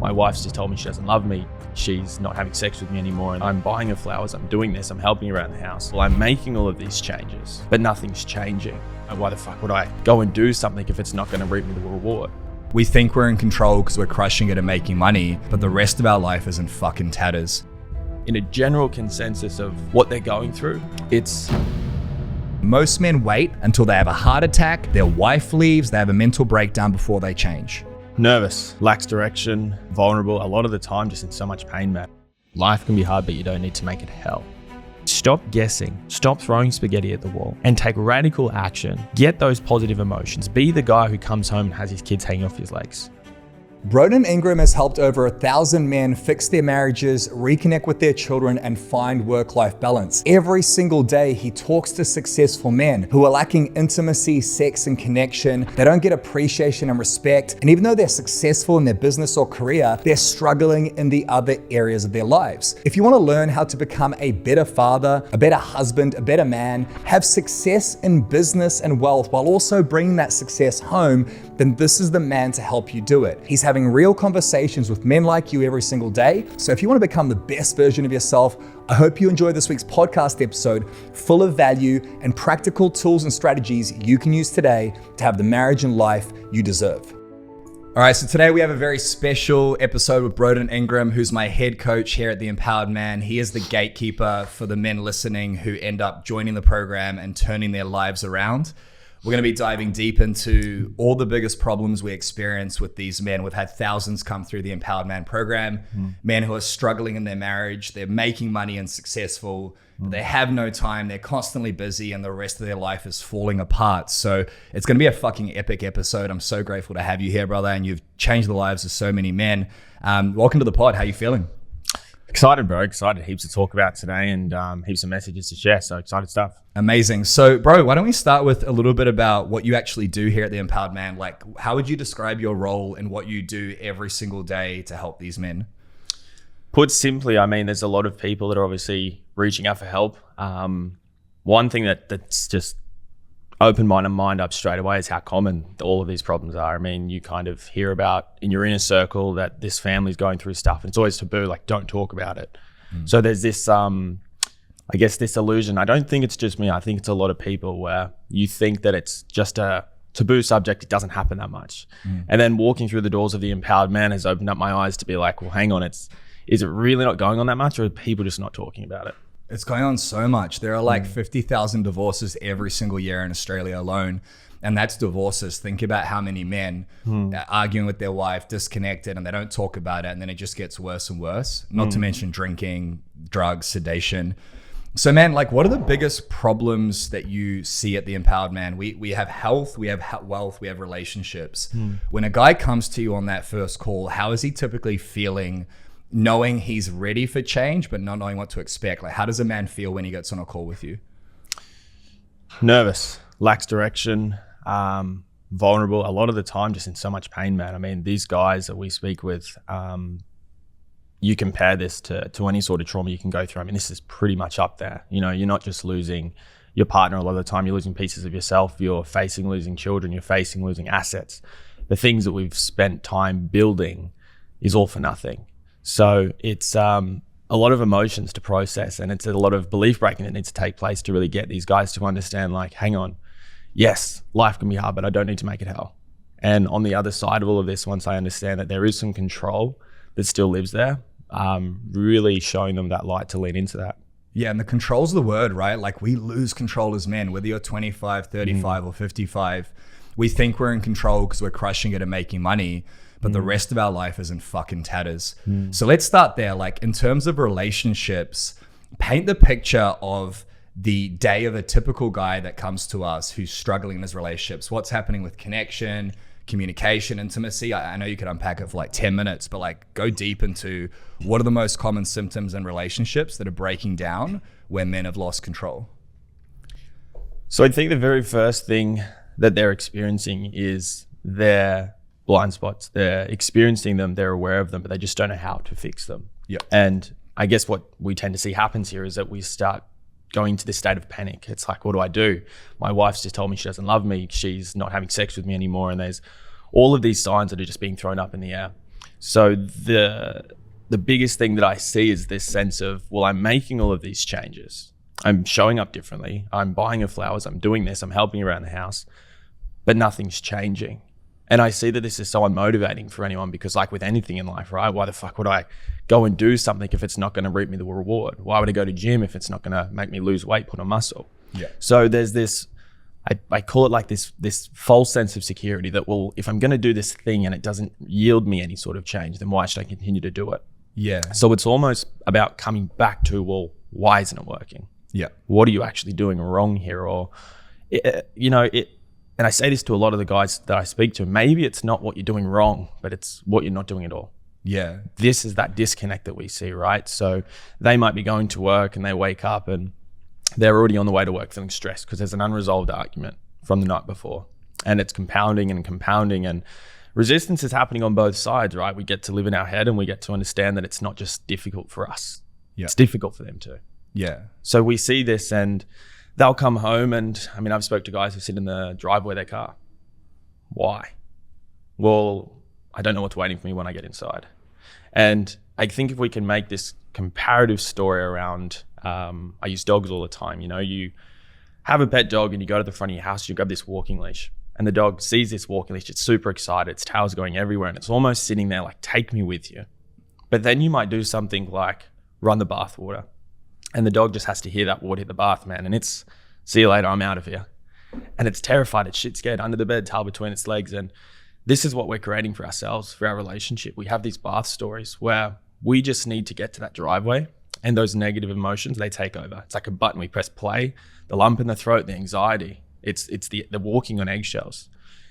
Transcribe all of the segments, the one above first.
My wife's just told me she doesn't love me. She's not having sex with me anymore. And I'm buying her flowers. I'm doing this. I'm helping her around the house. Well, I'm making all of these changes, but nothing's changing. Why the fuck would I go and do something if it's not going to reap me the reward? We think we're in control because we're crushing it and making money, but the rest of our life is in fucking tatters. In a general consensus of what they're going through, it's most men wait until they have a heart attack, their wife leaves, they have a mental breakdown before they change. nervous, lacks direction, vulnerable, a lot of the time just in so much pain, man. Life can be hard, but you don't need to make it hell. Stop guessing, stop throwing spaghetti at the wall, and take radical action. Get those positive emotions. Be the guy who comes home and has his kids hanging off his legs. Broden Ingram has helped over 1,000 men fix their marriages, reconnect with their children, and find work-life balance. Every single day, he talks to successful men who are lacking intimacy, sex, and connection. They don't get appreciation and respect. And even though they're successful in their business or career, they're struggling in the other areas of their lives. If you want to learn how to become a better father, a better husband, a better man, have success in business and wealth while also bringing that success home, then this is the man to help you do it. He's having real conversations with men like you every single day. So if you want to become the best version of yourself, I hope you enjoy this week's podcast episode full of value and practical tools and strategies you can use today to have the marriage and life you deserve. All right, so today we have a very special episode with Broden Ingram, who's my head coach here at The Empowered Man. He is the gatekeeper for the men listening who end up joining the program and turning their lives around. We're going to be diving deep into all the biggest problems we experience with these men. We've had thousands come through the Empowered Man program, men who are struggling in their marriage, they're making money and successful, but they have no time, they're constantly busy, and the rest of their life is falling apart. So it's going to be a fucking epic episode. I'm so grateful to have you here, brother, and you've changed the lives of so many men. Welcome to the pod. How are you feeling? Excited, bro. Excited. Heaps to talk about today and heaps of messages to share. So excited stuff. Amazing. So, bro, why don't we start with a little bit about what you actually do here at The Empowered Man? Like, how would you describe your role and what you do every single day to help these men? Put simply, I mean, there's a lot of people that are obviously reaching out for help. One thing that's just opened my mind up straight away is how common all of these problems are. I mean, you kind of hear about in your inner circle that this family's going through stuff, and it's always taboo, like don't talk about it. So there's this, I guess this illusion. I don't think it's just me. I think it's a lot of people where you think that it's just a taboo subject. It doesn't happen that much. And then walking through the doors of The Empowered Man has opened up my eyes to be like, well, hang on, is it really not going on that much, or are people just not talking about it? It's going on so much. There are like 50,000 divorces every single year in Australia alone. And that's divorces. Think about how many men are arguing with their wife, disconnected, and they don't talk about it. And then it just gets worse and worse. Not to mention drinking, drugs, sedation. So man, like what are the biggest problems that you see at The Empowered Man? We have health, we have wealth, we have relationships. When a guy comes to you on that first call, how is he typically feeling, knowing he's ready for change, but not knowing what to expect? Like, how does a man feel when he gets on a call with you? Nervous, lacks direction, vulnerable, a lot of the time just in so much pain, man. I mean, these guys that we speak with, you compare this to any sort of trauma you can go through. I mean, this is pretty much up there. You know, you're not just losing your partner a lot of the time, you're losing pieces of yourself, you're facing losing children, you're facing losing assets. The things that we've spent time building is all for nothing. So it's a lot of emotions to process, and it's a lot of belief breaking that needs to take place to really get these guys to understand, like, hang on, yes, life can be hard, but I don't need to make it hell. And on the other side of all of this, once I understand that there is some control that still lives there, really showing them that light to lean into that. Yeah, and the control's the word, right? Like we lose control as men, whether you're 25, 35 or 55. We think we're in control because we're crushing it and making money, but the rest of our life is in fucking tatters. So let's start there. Like in terms of relationships, paint the picture of the day of a typical guy that comes to us who's struggling in his relationships. What's happening with connection, communication, intimacy? I know you could unpack it for like 10 minutes, but like go deep into what are the most common symptoms in relationships that are breaking down where men have lost control? So I think the very first thing that they're experiencing is their blind spots. They're experiencing them, they're aware of them, but they just don't know how to fix them. Yep. And I guess what we tend to see happens here is that we start going into this state of panic. It's like, what do I do? My wife's just told me she doesn't love me. She's not having sex with me anymore. And there's all of these signs that are just being thrown up in the air. So the biggest thing that I see is this sense of, well, I'm making all of these changes. I'm showing up differently. I'm buying her flowers. I'm doing this. I'm helping around the house, but nothing's changing. And I see that this is so unmotivating for anyone because, like with anything in life, right? Why the fuck would I go and do something if it's not going to reap me the reward? Why would I go to gym if it's not going to make me lose weight, put on muscle? Yeah. So there's this, I call it like this false sense of security that, well, if I'm going to do this thing and it doesn't yield me any sort of change, then why should I continue to do it? Yeah. So it's almost about coming back to, well, why isn't it working? Yeah. What are you actually doing wrong here? Or, and I say this to a lot of the guys that I speak to, maybe it's not what you're doing wrong, but it's what you're not doing at all. Yeah. This is that disconnect that we see, right? So they might be going to work and they wake up and they're already on the way to work feeling stressed because there's an unresolved argument from the night before, and it's compounding and resistance is happening on both sides, right? We get to live in our head and we get to understand that it's not just difficult for us. Yeah. It's difficult for them too. Yeah. So we see this and they'll come home and, I mean, I've spoke to guys who sit in the driveway of their car. Why? Well, I don't know what's waiting for me when I get inside. And I think if we can make this comparative story around, I use dogs all the time. You know, you have a pet dog and you go to the front of your house, you grab this walking leash and the dog sees this walking leash. It's super excited. Its tail's going everywhere and it's almost sitting there like, take me with you. But then you might do something like run the bath water and the dog just has to hear that water hit the bath, man. And it's, see you later, I'm out of here. And it's terrified, it's shit scared under the bed, tail between its legs. And this is what we're creating for ourselves, for our relationship. We have these bath stories where we just need to get to that driveway and those negative emotions, they take over. It's like a button, we press play, the lump in the throat, the anxiety, it's the walking on eggshells.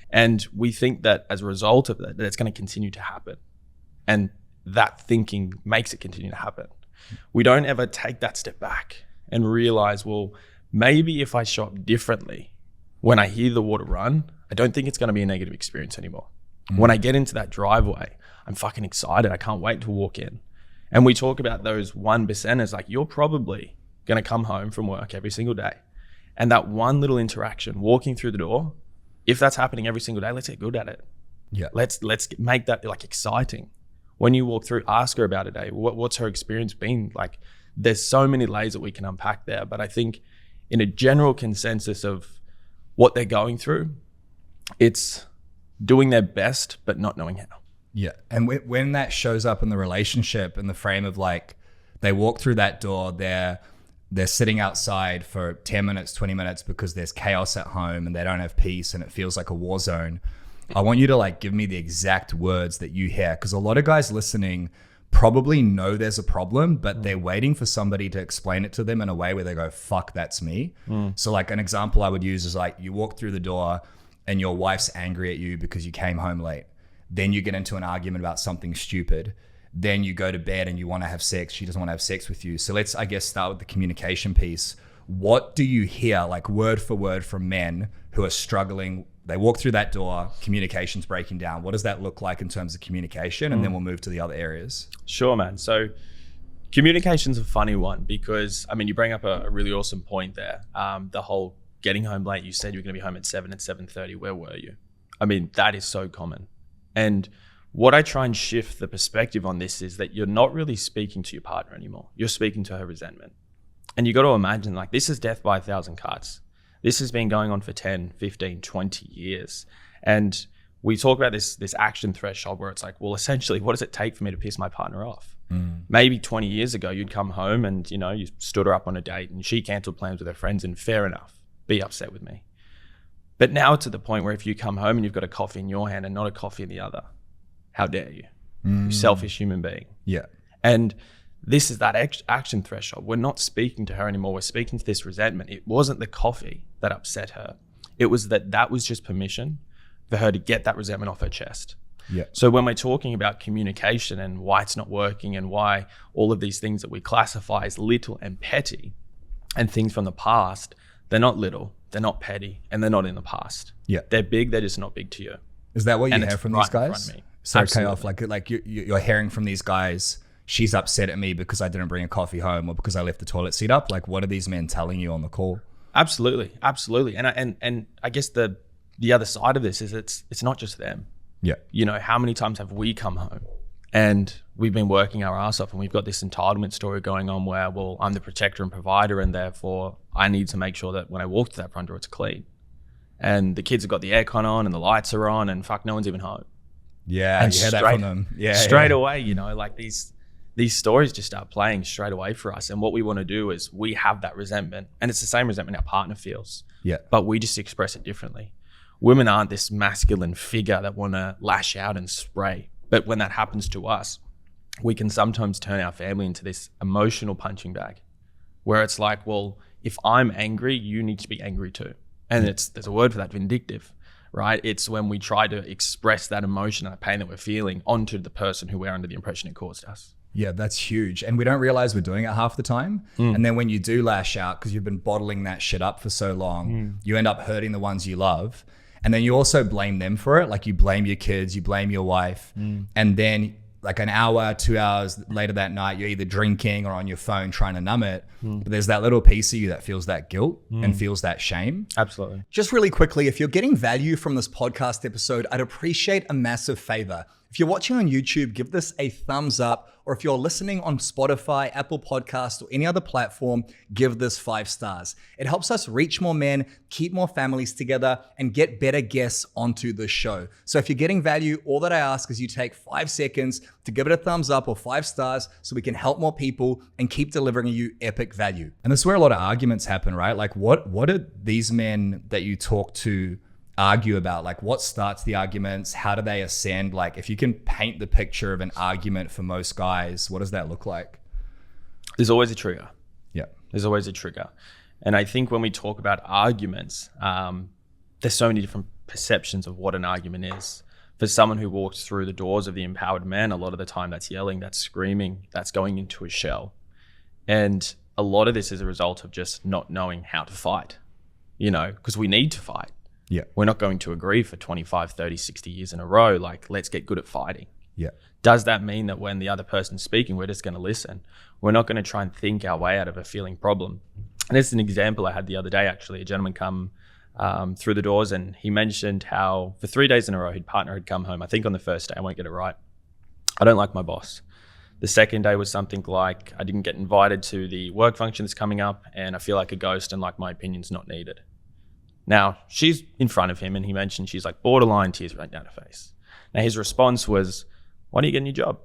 And we think that as a result of that it's going to continue to happen. And that thinking makes it continue to happen. We don't ever take that step back and realize, well, maybe if I show up differently, when I hear the water run, I don't think it's going to be a negative experience anymore. When I get into that driveway, I'm fucking excited. I can't wait to walk in. And we talk about those 1%ers, like you're probably going to come home from work every single day. And that one little interaction, walking through the door, if that's happening every single day, let's get good at it. Yeah. Let's make that like exciting. When you walk through, ask her about a day. What's her experience been? Like there's so many layers that we can unpack there. But I think in a general consensus of what they're going through, it's doing their best, but not knowing how. Yeah. And when that shows up in the relationship in the frame of like, they walk through that door, they're sitting outside for 10 minutes, 20 minutes because there's chaos at home and they don't have peace and it feels like a war zone. I want you to like give me the exact words that you hear, because a lot of guys listening probably know there's a problem, but they're waiting for somebody to explain it to them in a way where they go, fuck, that's me. So like an example I would use is like you walk through the door and your wife's angry at you because you came home late. Then you get into an argument about something stupid. Then you go to bed and you want to have sex. She doesn't want to have sex with you. So let's, I guess, start with the communication piece. What do you hear, like word for word, from men who are struggling? They walk through that door, communication's breaking down. What does that look like in terms of communication? And then we'll move to the other areas. Sure, man. So communication's a funny one because, I mean, you bring up a really awesome point there. The whole getting home late, you said you were going to be home at 7 at 7:30. Where were you? I mean, that is so common. And what I try and shift the perspective on this is that you're not really speaking to your partner anymore. You're speaking to her resentment. And you got to imagine, like, this is death by 1,000 cuts. This has been going on for 10, 15, 20 years. And we talk about this action threshold where it's like, well, essentially, what does it take for me to piss my partner off? Maybe 20 years ago, you'd come home and, you know, you stood her up on a date and she canceled plans with her friends, and fair enough, be upset with me. But now it's at the point where if you come home and you've got a coffee in your hand and not a coffee in the other, how dare you? You selfish human being. Yeah. And this is that action threshold. We're not speaking to her anymore. We're speaking to this resentment. It wasn't the coffee that upset her. It was that was just permission for her to get that resentment off her chest. Yeah. So when we're talking about communication and why it's not working and why all of these things that we classify as little and petty and things from the past, they're not little, they're not petty, and they're not in the past. Yeah. They're big, they're just not big to you. Is that what you And hear it's from right these in front guys? of me. So Absolutely. okay, like you're hearing from these guys, she's upset at me because I didn't bring a coffee home or because I left the toilet seat up. Like, what are these men telling you on the call? Absolutely. And I guess the other side of this is it's not just them. Yeah. You know, how many times have we come home And we've been working our ass off, and we've got this entitlement story going on where, well, I'm the protector and provider, and therefore I need to make sure that when I walk to that front door, it's clean. And the kids have got the aircon on and the lights are on, and fuck, no one's even home. Yeah, and you hear that from them. Yeah, straight away, you know, like these stories just start playing straight away for us. And what we want to do is we have that resentment, and it's the same resentment our partner feels. Yeah. But we just express it differently. Women aren't this masculine figure that want to lash out and spray. But when that happens to us, we can sometimes turn our family into this emotional punching bag where it's like, well, if I'm angry, you need to be angry too. And there's a word for that, vindictive, right? It's when we try to express that emotion and that pain that we're feeling onto the person who we're under the impression it caused us. Yeah, that's huge. And we don't realize we're doing it half the time. And then when you do lash out, because you've been bottling that shit up for so long, you end up hurting the ones you love. And then you also blame them for it. Like you blame your kids, you blame your wife. And then like an hour, 2 hours later that night, you're either drinking or on your phone trying to numb it. But there's that little piece of you that feels that guilt and feels that shame. Absolutely. Just really quickly, if you're getting value from this podcast episode, I'd appreciate a massive favor. If you're watching on YouTube, give this a thumbs up. Or if you're listening on Spotify, Apple Podcasts, or any other platform, give this 5 stars. It helps us reach more men, keep more families together, and get better guests onto the show. So if you're getting value, all that I ask is you take 5 seconds to give it a thumbs up or 5 stars so we can help more people and keep delivering you epic value. And this is where a lot of arguments happen, right? Like what are these men that you talk to argue about? Like what starts the arguments? How do they ascend? Like if you can paint the picture of an argument for most guys, what does that look like? There's always a trigger. Yeah. There's always a trigger. And I think when we talk about arguments, there's so many different perceptions of what an argument is. For someone who walks through the doors of the empowered man, a lot of the time that's yelling, that's screaming, that's going into a shell. And a lot of this is a result of just not knowing how to fight, you know, because we need to fight. Yeah. We're not going to agree for 25, 30, 60 years in a row. Like, let's get good at fighting. Yeah. Does that mean that when the other person's speaking, we're just going to listen? We're not going to try and think our way out of a feeling problem. And this is an example I had the other day, actually. A gentleman come through the doors and he mentioned how for 3 days in a row, his partner had come home. I think on the first day, I won't get it right, I don't like my boss. The second day was something like, I didn't get invited to the work function that's coming up and I feel like a ghost and like my opinion's not needed. Now, she's in front of him and he mentioned she's like borderline, tears right down her face. Now, his response was, why don't you get a new job?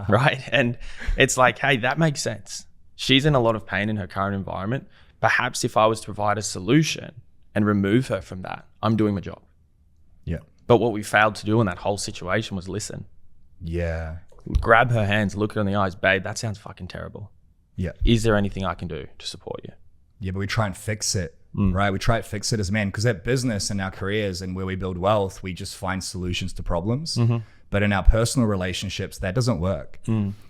Right? And it's like, hey, that makes sense. She's in a lot of pain in her current environment. Perhaps if I was to provide a solution and remove her from that, I'm doing my job. Yeah. But what we failed to do in that whole situation was listen. Yeah. Grab her hands, look her in the eyes, babe, that sounds fucking terrible. Yeah. Is there anything I can do to support you? Yeah, but we try and fix it, right? We try to fix it as men because at business and our careers and where we build wealth, we just find solutions to problems. But in our personal relationships, that doesn't work.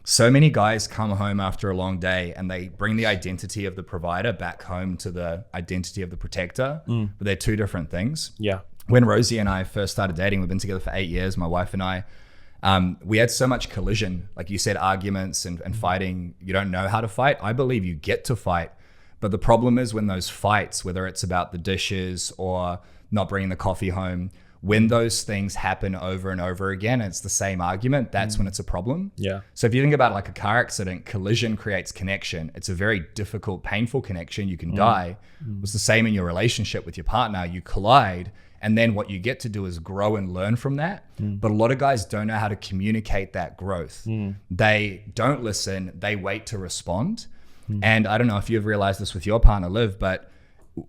So many guys come home after a long day and they bring the identity of the provider back home to the identity of the protector, but they're two different things. Yeah. When Rosie and I first started dating, we've been together for 8 years, my wife and I, we had so much collision, like you said, arguments and fighting. You don't know how to fight. I believe you get to fight. But the problem is when those fights, whether it's about the dishes or not bringing the coffee home, when those things happen over and over again, it's the same argument, that's when it's a problem. Yeah. So if you think about like a car accident, collision creates connection. It's a very difficult, painful connection. You can die. It's the same in your relationship with your partner. You collide. And then what you get to do is grow and learn from that. But a lot of guys don't know how to communicate that growth. They don't listen. They wait to respond. And I don't know if you've realized this with your partner, Liv, but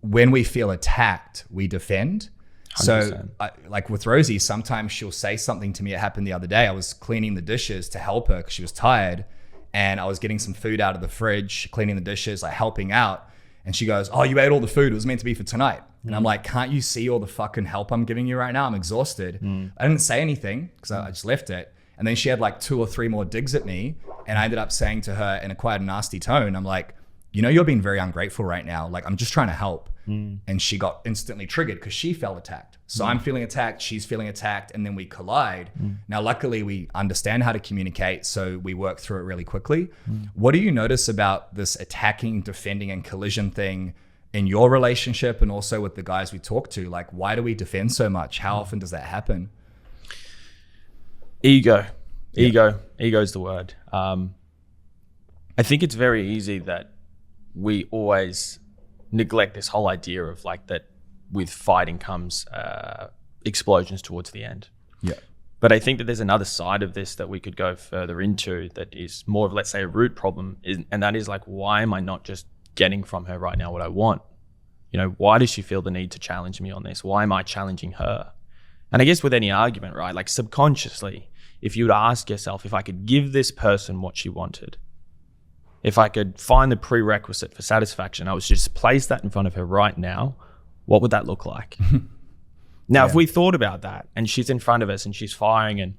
when we feel attacked, we defend. 100%. So like with Rosie, sometimes she'll say something to me. It happened the other day. I was cleaning the dishes to help her because she was tired. And I was getting some food out of the fridge, cleaning the dishes, like helping out. And she goes, oh, you ate all the food. It was meant to be for tonight. And I'm like, can't you see all the fucking help I'm giving you right now? I'm exhausted. I didn't say anything because I just left it. And then she had like 2 or 3 more digs at me. And I ended up saying to her in a quite nasty tone, I'm like, you know, you're being very ungrateful right now. Like, I'm just trying to help. And she got instantly triggered because she felt attacked. So I'm feeling attacked, she's feeling attacked, and then we collide. Now, luckily, we understand how to communicate, so we work through it really quickly. What do you notice about this attacking, defending, and collision thing in your relationship and also with the guys we talk to? Like, why do we defend so much? How often does that happen? Ego. Ego's the word. I think it's very easy that we always neglect this whole idea of like that with fighting comes explosions towards the end. Yeah. But I think that there's another side of this that we could go further into that is more of, let's say, a root problem, and that is like, why am I not just getting from her right now what I want? You know, why does she feel the need to challenge me on this? Why am I challenging her? And I guess with any argument, right, like subconsciously, if you would ask yourself, if I could give this person what she wanted, if I could find the prerequisite for satisfaction, I was just place that in front of her right now, what would that look like? Now, if we thought about that and she's in front of us and she's firing and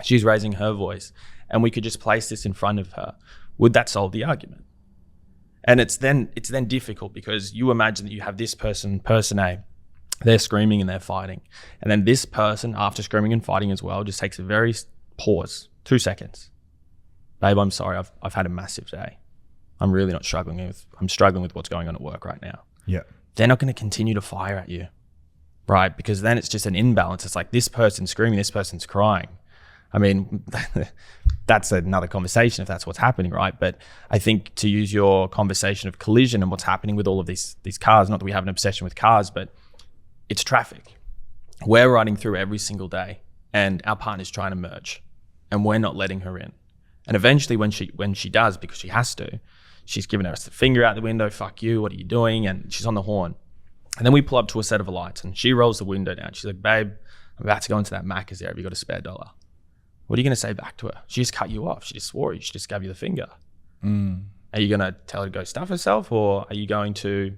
she's raising her voice and we could just place this in front of her, would that solve the argument? And it's then difficult because you imagine that you have this person A, they're screaming and they're fighting. And then this person, after screaming and fighting as well, just takes a very pause, 2 seconds. Babe, I'm sorry, I've had a massive day. I'm struggling with what's going on at work right now. Yeah. They're not going to continue to fire at you. Right, because then it's just an imbalance. It's like this person's screaming, this person's crying. I mean, that's another conversation if that's what's happening, right? But I think to use your conversation of collision and what's happening with all of these cars, not that we have an obsession with cars, but it's traffic. We're riding through every single day and our partner's trying to merge and we're not letting her in. And eventually when she does, because she has to, she's giving us the finger out the window, fuck you, what are you doing? And she's on the horn. And then we pull up to a set of lights and she rolls the window down. She's like, babe, I'm about to go into that Macca's there. Have you got a spare $1? What are you going to say back to her? She just cut you off. She just swore you. She just gave you the finger. Are you going to tell her to go stuff herself or are you going to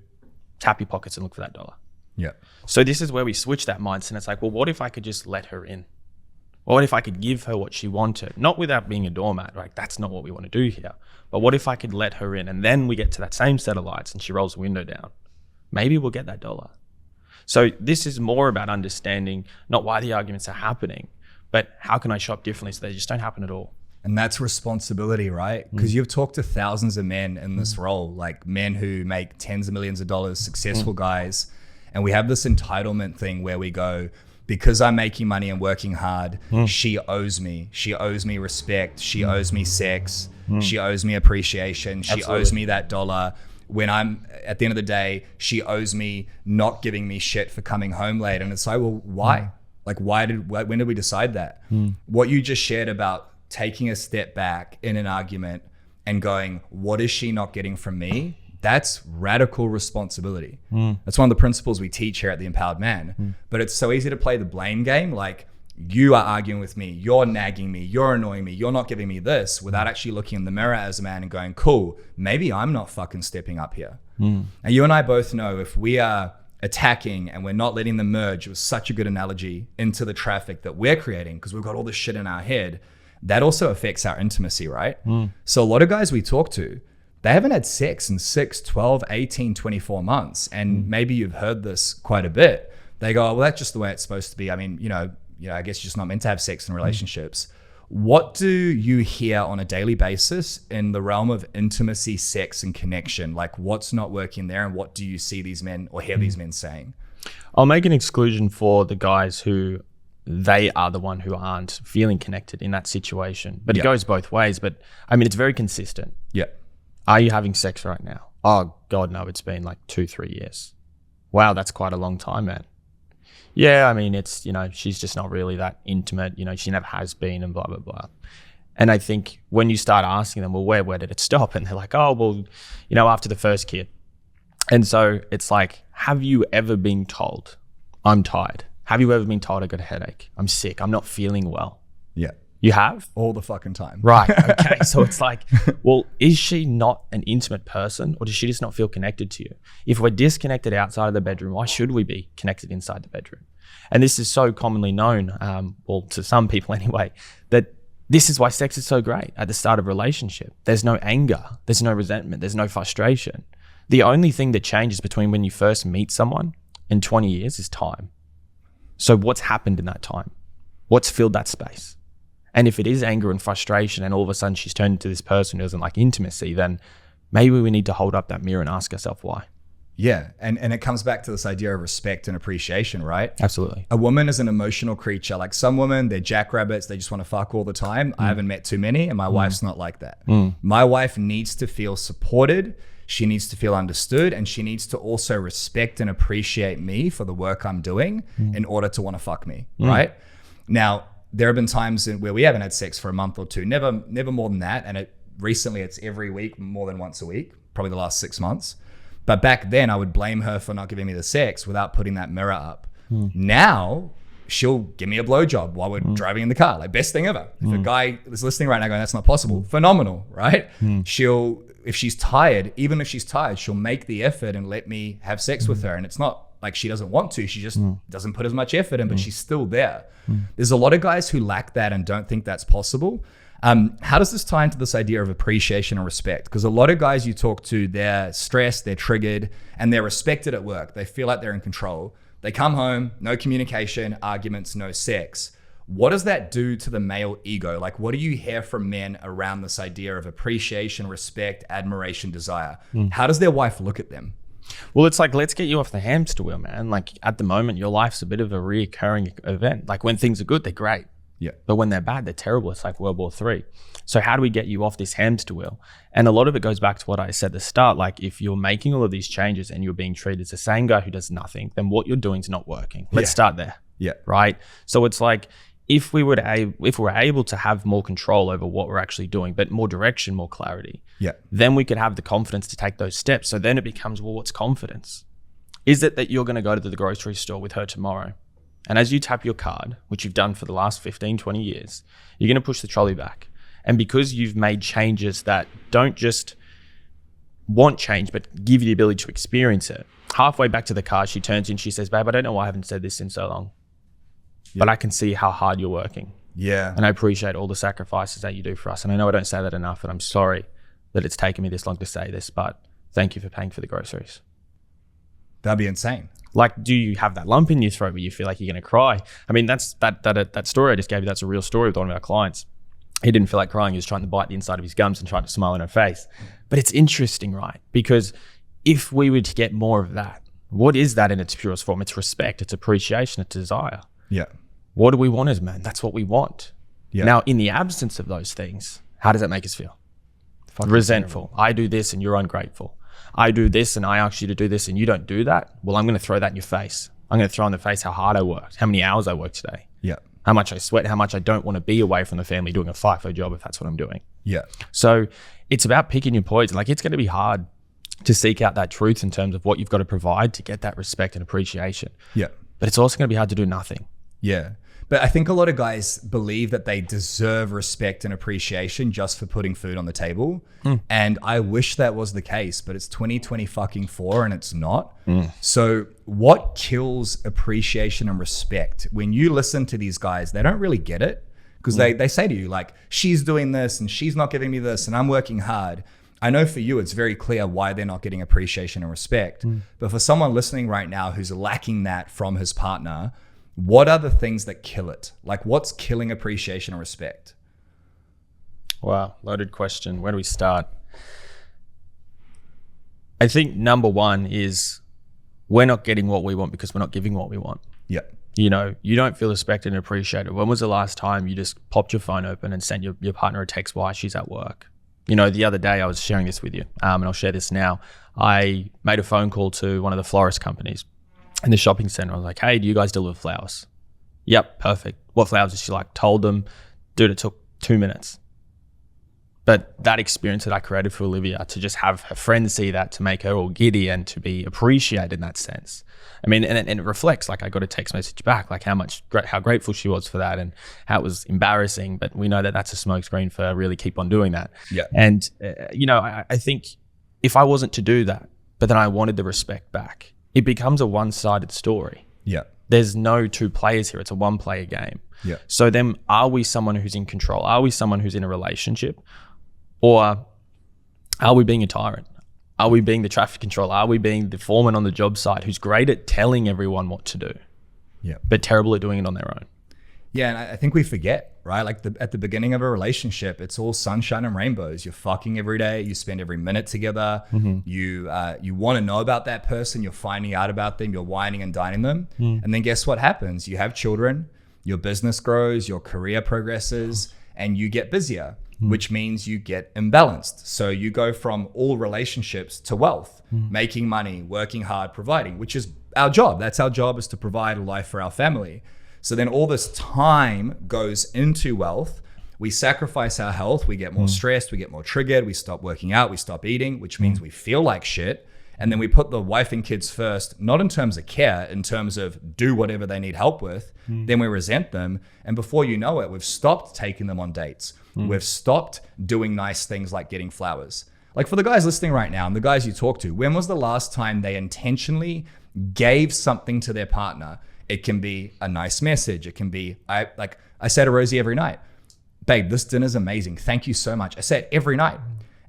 tap your pockets and look for that $1? Yeah. So this is where we switch that mindset. It's like, well, what if I could just let her in? What if I could give her what she wanted? Not without being a doormat, right? That's not what we want to do here. But what if I could let her in and then we get to that same set of lights and she rolls the window down? Maybe we'll get that $1. So this is more about understanding not why the arguments are happening, but how can I show up differently so they just don't happen at all. And that's responsibility, right? Because you've talked to thousands of men in this role, like men who make tens of millions of dollars, successful guys. And we have this entitlement thing where we go, because I'm making money and working hard, she owes me. She owes me respect. She owes me sex. She owes me appreciation. She owes me that $1. When I'm at the end of the day, she owes me not giving me shit for coming home late. And it's like, well, why? Like, when did we decide that? What you just shared about taking a step back in an argument and going, what is she not getting from me? That's radical responsibility. That's one of the principles we teach here at The Empowered Man. But it's so easy to play the blame game. Like, you are arguing with me, you're nagging me, you're annoying me, you're not giving me this, without actually looking in the mirror as a man and going, cool, maybe I'm not fucking stepping up here. And you and I both know if we are attacking and we're not letting them merge, it was such a good analogy, into the traffic that we're creating because we've got all this shit in our head, that also affects our intimacy, right? So a lot of guys we talk to, they haven't had sex in 6, 12, 18, 24 months. And maybe you've heard this quite a bit. They go, well, that's just the way it's supposed to be. I mean, I guess you're just not meant to have sex in relationships. What do you hear on a daily basis in the realm of intimacy, sex, and connection? Like, what's not working there, and what do you see these men or hear these men saying? I'll make an exclusion for the guys who they are the one who aren't feeling connected in that situation. But it goes both ways. But I mean, it's very consistent. Yeah. Are you having sex right now? Oh, God, no, it's been like 2-3 years. Wow, that's quite a long time, man. Yeah, I mean, it's, she's just not really that intimate. She never has been and blah, blah, blah. And I think when you start asking them, well, where did it stop? And they're like, oh, well, after the first kid. And so it's like, have you ever been told, I'm tired? Have you ever been told I got a headache? I'm sick. I'm not feeling well. Yeah. You have? All the fucking time. Right. Okay. So it's like, well, is she not an intimate person or does she just not feel connected to you? If we're disconnected outside of the bedroom, why should we be connected inside the bedroom? And this is so commonly known, well, to some people anyway, that this is why sex is so great at the start of a relationship. There's no anger. There's no resentment. There's no frustration. The only thing that changes between when you first meet someone and 20 years is time. So what's happened in that time? What's filled that space? And if it is anger and frustration and all of a sudden she's turned into this person who doesn't like intimacy, then maybe we need to hold up that mirror and ask ourselves why. Yeah. And it comes back to this idea of respect and appreciation, right? Absolutely. A woman is an emotional creature. Like some women, they're jackrabbits. They just want to fuck all the time. I haven't met too many, and my wife's not like that. My wife needs to feel supported. She needs to feel understood, and she needs to also respect and appreciate me for the work I'm doing in order to want to fuck me, right? Now, there have been times where we haven't had sex for a month or two, never more than that. And recently it's every week, more than once a week, probably the last 6 months. But back then I would blame her for not giving me the sex without putting that mirror up. Now she'll give me a blowjob while we're driving in the car, like best thing ever. If a guy is listening right now going, that's not possible, phenomenal, right? If she's tired, even if she's tired, she'll make the effort and let me have sex with her. And it's not like she doesn't want to, she just doesn't put as much effort in, but she's still there. There's a lot of guys who lack that and don't think that's possible. How does this tie into this idea of appreciation and respect? Because a lot of guys you talk to, they're stressed, they're triggered, and they're respected at work. They feel like they're in control. They come home, no communication, arguments, no sex. What does that do to the male ego? Like, what do you hear from men around this idea of appreciation, respect, admiration, desire? How does their wife look at them? Well, it's like, let's get you off the hamster wheel, man. Like at the moment, your life's a bit of a reoccurring event. Like when things are good, they're great. Yeah. But when they're bad, they're terrible. It's like World War III. So how do we get you off this hamster wheel? And a lot of it goes back to what I said at the start. Like if you're making all of these changes and you're being treated as the same guy who does nothing, then what you're doing is not working. Let's start there. Yeah. Right. So it's like, if we're able to have more control over what we're actually doing, but more direction, more clarity, then we could have the confidence to take those steps. So then it becomes, well, what's confidence? Is it that you're going to go to the grocery store with her tomorrow? And as you tap your card, which you've done for the last 15, 20 years, you're going to push the trolley back. And because you've made changes that don't just want change, but give you the ability to experience it, halfway back to the car, she turns in, she says, babe, I don't know why I haven't said this in so long, but I can see how hard you're working. Yeah. And I appreciate all the sacrifices that you do for us. And I know I don't say that enough, and I'm sorry that it's taken me this long to say this, but thank you for paying for the groceries. That'd be insane. Like, do you have that lump in your throat where you feel like you're going to cry? I mean, that story I just gave you, that's a real story with one of our clients. He didn't feel like crying. He was trying to bite the inside of his gums and trying to smile in her face. But it's interesting, right? Because if we were to get more of that, what is that in its purest form? It's respect, it's appreciation, it's desire. Yeah. What do we want as men? That's what we want. Yeah. Now, in the absence of those things, how does that make us feel? Resentful. Terrible. I do this and you're ungrateful. I do this and I ask you to do this and you don't do that. Well, I'm going to throw that in your face. I'm going to throw in the face how hard I worked, how many hours I worked today. Yeah. How much I sweat, how much I don't want to be away from the family doing a FIFO job if that's what I'm doing. Yeah. So it's about picking your poison. Like, it's going to be hard to seek out that truth in terms of what you've got to provide to get that respect and appreciation. Yeah. But it's also going to be hard to do nothing. Yeah. But I think a lot of guys believe that they deserve respect and appreciation just for putting food on the table. And I wish that was the case, but it's 2024 and it's not. So what kills appreciation and respect? When you listen to these guys, they don't really get it because they say to you like, she's doing this and she's not giving me this and I'm working hard. I know for you, it's very clear why they're not getting appreciation and respect. But for someone listening right now who's lacking that from his partner, what are the things that kill it? Like, what's killing appreciation and respect? Wow, loaded question. Where do we start? I think number one is we're not getting what we want because we're not giving what we want. Yeah. You know, you don't feel respected and appreciated. When was the last time you just popped your phone open and sent your partner a text while she's at work? You know, the other day I was sharing this with you, and I'll share this now. I made a phone call to one of the florist companies in the shopping center. I was like, hey, do you guys deliver flowers? Yep, perfect. What flowers? Is she like, told them, dude, it took 2 minutes. But that experience that I created for Olivia, to just have her friends see that, to make her all giddy and to be appreciated in that sense. I mean, and it reflects, like, I got a text message back, like how grateful she was for that and how it was embarrassing. But we know that that's a smokescreen for really keep on doing that. Yeah. And, you know, I think if I wasn't to do that, but then I wanted the respect back, it becomes a one-sided story. Yeah. There's no two players here. It's a one-player game. Yeah. So then are we someone who's in control? Are we someone who's in a relationship? Or are we being a tyrant? Are we being the traffic controller? Are we being the foreman on the job site who's great at telling everyone what to do, but terrible at doing it on their own? Yeah, and I think we forget, right? Like at the beginning of a relationship, it's all sunshine and rainbows. You're fucking every day. You spend every minute together. You want to know about that person. You're finding out about them. You're whining and dining them. And then guess what happens? You have children. Your business grows. Your career progresses, and you get busier, which means you get imbalanced. So you go from all relationships to wealth, making money, working hard, providing, which is our job. That's our job, is to provide a life for our family. So then all this time goes into wealth. We sacrifice our health. We get more stressed. We get more triggered. We stop working out. We stop eating, which means we feel like shit. And then we put the wife and kids first, not in terms of care, in terms of do whatever they need help with. Then we resent them. And before you know it, we've stopped taking them on dates. We've stopped doing nice things like getting flowers. Like for the guys listening right now and the guys you talk to, when was the last time they intentionally gave something to their partner? It can be a nice message. It can be, I say to Rosie every night, babe, this dinner's amazing. Thank you so much. I say it every night.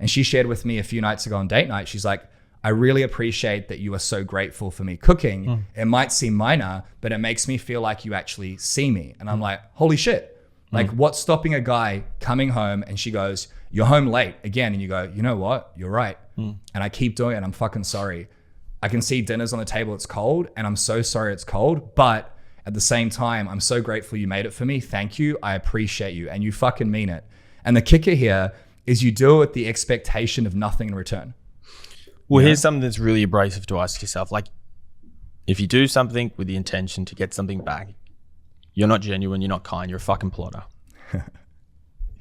And she shared with me a few nights ago on date night. She's like, I really appreciate that you are so grateful for me cooking. It might seem minor, but it makes me feel like you actually see me. And I'm like, holy shit. Like what's stopping a guy coming home and she goes, you're home late again. And you go, you know what? You're right. And I keep doing it. And I'm fucking sorry. I can see dinner's on the table, it's cold, and I'm so sorry it's cold, but at the same time, I'm so grateful you made it for me. Thank you. I appreciate you. And you fucking mean it. And the kicker here is you do it with the expectation of nothing in return. Well, here's something that's really abrasive to ask yourself. Like, if you do something with the intention to get something back, you're not genuine, you're not kind, you're a fucking plotter.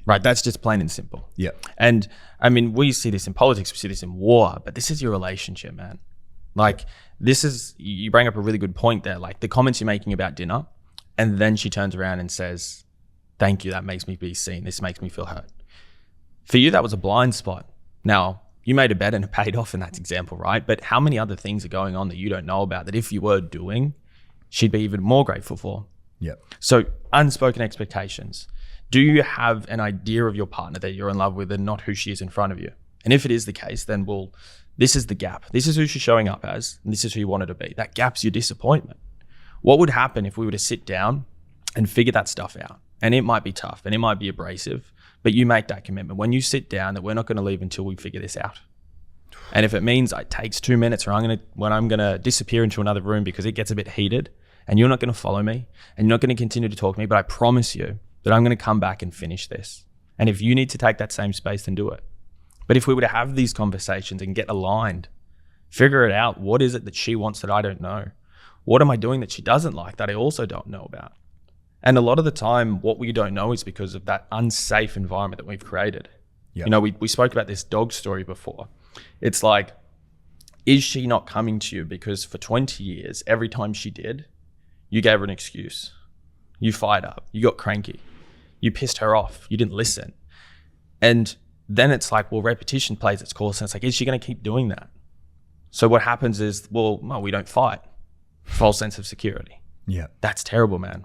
Right? That's just plain and simple. Yeah. And I mean, we see this in politics, we see this in war, but this is your relationship, man. Like, this is, you bring up a really good point there. Like the comments you're making about dinner, and then she turns around and says, thank you, that makes me be seen. This makes me feel hurt. For you, that was a blind spot. Now, you made a bet and it paid off in that example, right? But how many other things are going on that you don't know about that if you were doing, she'd be even more grateful for? Yeah. So unspoken expectations. Do you have an idea of your partner that you're in love with and not who she is in front of you? And if it is the case, then this is the gap. This is who she's showing up as, and this is who you want her to be. That gap's your disappointment. What would happen if we were to sit down and figure that stuff out? And it might be tough and it might be abrasive, but you make that commitment. When you sit down that we're not going to leave until we figure this out. And if it means it takes 2 minutes or when I'm going to disappear into another room because it gets a bit heated and you're not going to follow me and you're not going to continue to talk to me, but I promise you that I'm going to come back and finish this. And if you need to take that same space, then do it. But if we were to have these conversations and get aligned, figure it out. What is it that she wants that I don't know? What am I doing that she doesn't like that I also don't know about? And a lot of the time, what we don't know is because of that unsafe environment that we've created. Yep. You know, we spoke about this dog story before. It's like, is she not coming to you because for 20 years, every time she did, you gave her an excuse. You fired up. You got cranky. You pissed her off. You didn't listen. And then it's like, well, repetition plays its course. And it's like, is she going to keep doing that? So what happens is, well, no, we don't fight. False sense of security. Yeah. That's terrible, man.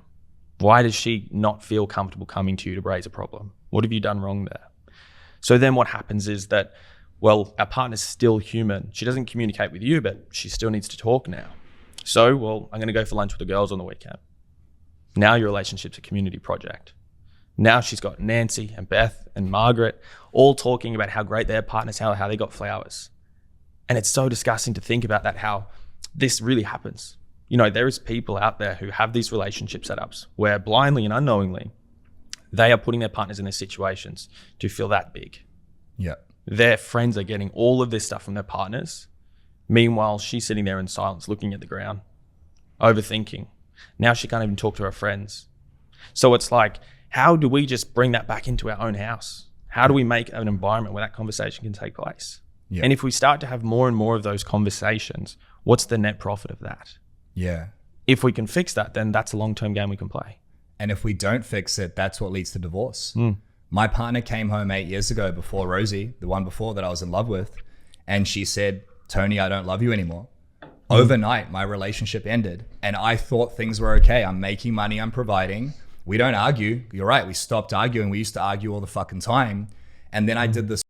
Why does she not feel comfortable coming to you to raise a problem? What have you done wrong there? So then what happens is that, well, our partner's still human. She doesn't communicate with you, but she still needs to talk now. So, well, I'm going to go for lunch with the girls on the weekend. Now your relationship's a community project. Now she's got Nancy and Beth and Margaret all talking about how great their partners, how they got flowers. And it's so disgusting to think about that, how this really happens. You know, there is people out there who have these relationship setups where blindly and unknowingly, they are putting their partners in their situations to feel that big. Yeah. Their friends are getting all of this stuff from their partners. Meanwhile, she's sitting there in silence, looking at the ground, overthinking. Now she can't even talk to her friends. So it's like, how do we just bring that back into our own house? How do we make an environment where that conversation can take place? Yeah. And if we start to have more and more of those conversations, what's the net profit of that? Yeah. If we can fix that, then that's a long-term game we can play. And if we don't fix it, that's what leads to divorce. My partner came home 8 years ago before Rosie, the one before that I was in love with. And she said, Tony, I don't love you anymore. Overnight, my relationship ended. And I thought things were okay. I'm making money, I'm providing. We don't argue. You're right. We stopped arguing. We used to argue all the fucking time. And then I did this.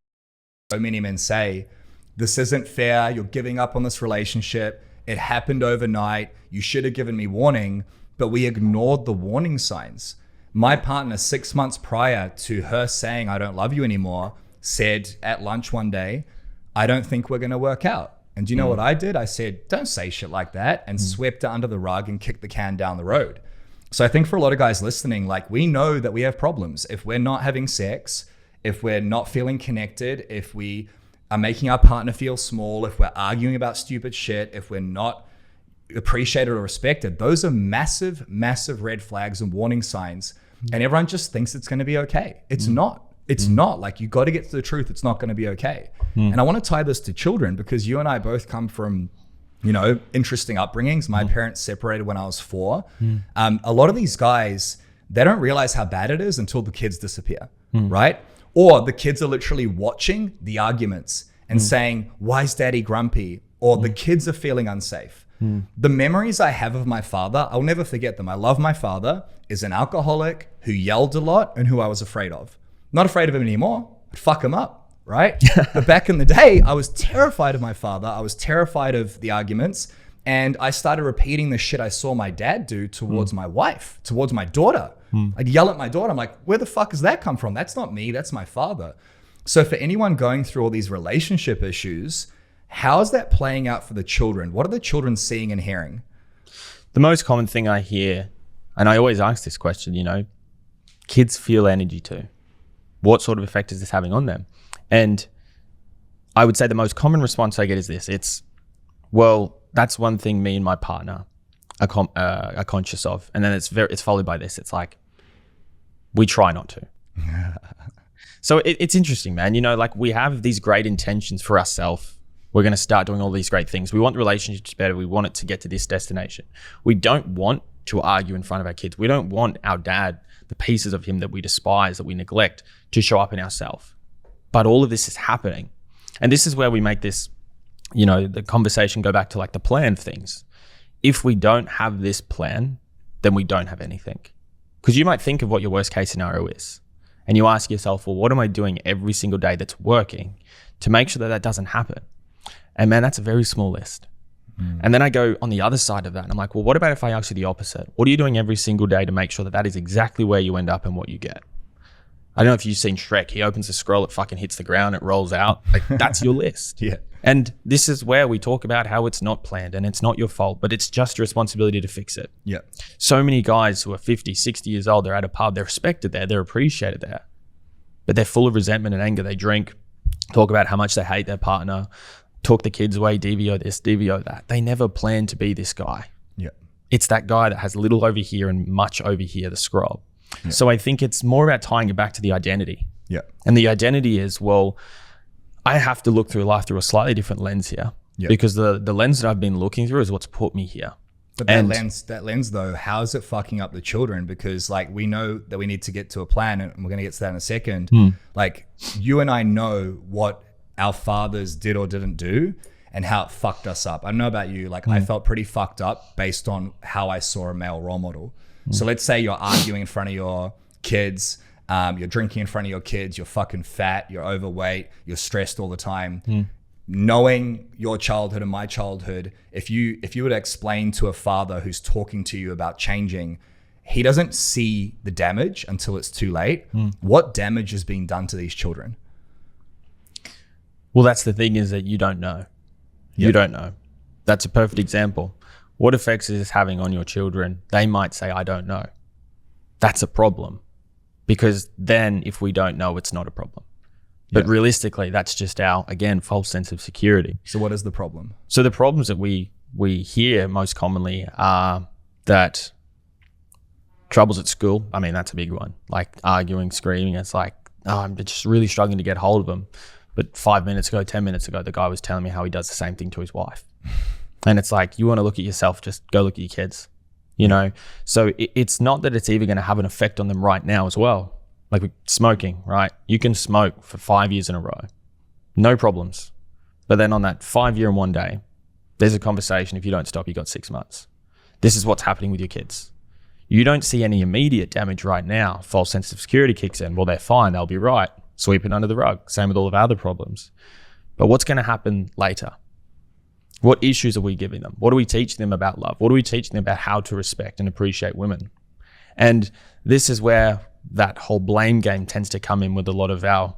So many men say, this isn't fair. You're giving up on this relationship. It happened overnight. You should have given me warning, but we ignored the warning signs. My partner, 6 months prior to her saying, I don't love you anymore, said at lunch one day, I don't think we're going to work out. And do you know what I did? I said, don't say shit like that, and swept it under the rug and kicked the can down the road. So I think for a lot of guys listening, like, we know that we have problems. If we're not having sex, if we're not feeling connected, if we are making our partner feel small, if we're arguing about stupid shit, if we're not appreciated or respected, those are massive, massive red flags and warning signs. And everyone just thinks it's going to be okay. It's not. It's not. Like, you got to get to the truth. It's not going to be okay. And I want to tie this to children, because you and I both come from, you know, interesting upbringings. My parents separated when I was 4. A lot of these guys, they don't realize how bad it is until the kids disappear, right? Or the kids are literally watching the arguments and saying, why is daddy grumpy? Or the kids are feeling unsafe. The memories I have of my father, I'll never forget them. I love my father, is an alcoholic who yelled a lot and who I was afraid of. Not afraid of him anymore. I'd fuck him up, right? But back in the day, I was terrified of my father. I was terrified of the arguments. And I started repeating the shit I saw my dad do towards my wife, towards my daughter. I'd yell at my daughter. I'm like, where the fuck does that come from? That's not me. That's my father. So for anyone going through all these relationship issues, how's that playing out for the children? What are the children seeing and hearing? The most common thing I hear, and I always ask this question, you know, kids feel energy too. What sort of effect is this having on them? And I would say the most common response I get is this. It's, well, that's one thing me and my partner are conscious of. And then it's followed by this. It's like, we try not to. So it's interesting, man. You know, like, we have these great intentions for ourselves. We're going to start doing all these great things. We want the relationships better. We want it to get to this destination. We don't want to argue in front of our kids. We don't want our dad, the pieces of him that we despise, that we neglect, to show up in ourselves. But all of this is happening. And this is where we make this, you know, the conversation go back to like the plan of things. If we don't have this plan, then we don't have anything. Because you might think of what your worst case scenario is. And you ask yourself, well, what am I doing every single day that's working to make sure that that doesn't happen? And man, that's a very small list. And then I go on the other side of that and I'm like, well, what about if I ask you the opposite? What are you doing every single day to make sure that that is exactly where you end up and what you get? I don't know if you've seen Shrek. He opens the scroll, it fucking hits the ground, it rolls out. Like, that's your list. Yeah. And this is where we talk about how it's not planned and it's not your fault, but it's just your responsibility to fix it. Yeah. So many guys who are 50, 60 years old, they're at a pub, they're respected there, they're appreciated there, but they're full of resentment and anger. They drink, talk about how much they hate their partner, talk the kids away, DVO this, DVO that. They never plan to be this guy. Yeah. It's that guy that has little over here and much over here, the scroll. Yeah. So I think it's more about tying it back to the identity. Yeah. And the identity is, well, I have to look through life through a slightly different lens here. Yeah. Because the lens that I've been looking through is what's put me here. But that lens though, how is it fucking up the children? Because like, we know that we need to get to a plan, and we're going to get to that in a second. Like, you and I know what our fathers did or didn't do and how it fucked us up. I don't know about you, like I felt pretty fucked up based on how I saw a male role model. So let's say you're arguing in front of your kids, you're drinking in front of your kids, you're fucking fat, you're overweight, you're stressed all the time. Knowing your childhood and my childhood, if you were to explain to a father who's talking to you about changing, he doesn't see the damage until it's too late. What damage is being done to these children? Well, that's the thing, is that you don't know. You don't know. That's a perfect example. What effects is this having on your children? They might say, I don't know. That's a problem. Because then if we don't know, it's not a problem. But realistically, that's just our, again, false sense of security. So what is the problem? So the problems that we hear most commonly are that troubles at school. I mean, that's a big one. Like arguing, screaming. It's like, oh, I'm just really struggling to get hold of them. But 5 minutes ago, 10 minutes ago, the guy was telling me how he does the same thing to his wife. And it's like, you want to look at yourself, just go look at your kids, you know? So it's not that it's even going to have an effect on them right now as well. Like with smoking, right? You can smoke for 5 years in a row, no problems. But then on that 5 year and 1 day, there's a conversation. If you don't stop, you got 6 months. This is what's happening with your kids. You don't see any immediate damage right now. False sense of security kicks in. Well, they're fine. They'll be right. Sweep it under the rug. Same with all of our other problems. But what's going to happen later? What issues are we giving them? What are we teaching them about love? What are we teaching them about how to respect and appreciate women? And this is where that whole blame game tends to come in with a lot of our,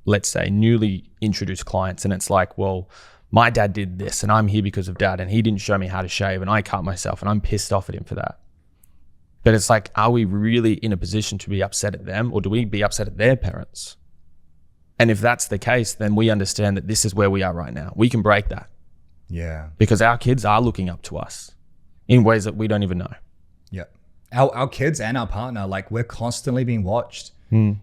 let's say, newly introduced clients. And it's like, well, my dad did this and I'm here because of dad, and he didn't show me how to shave and I cut myself and I'm pissed off at him for that. But it's like, are we really in a position to be upset at them, or do we be upset at their parents? And if that's the case, then we understand that this is where we are right now. We can break that. Yeah. Because our kids are looking up to us in ways that we don't even know. Yeah. Our kids and our partner, like, we're constantly being watched.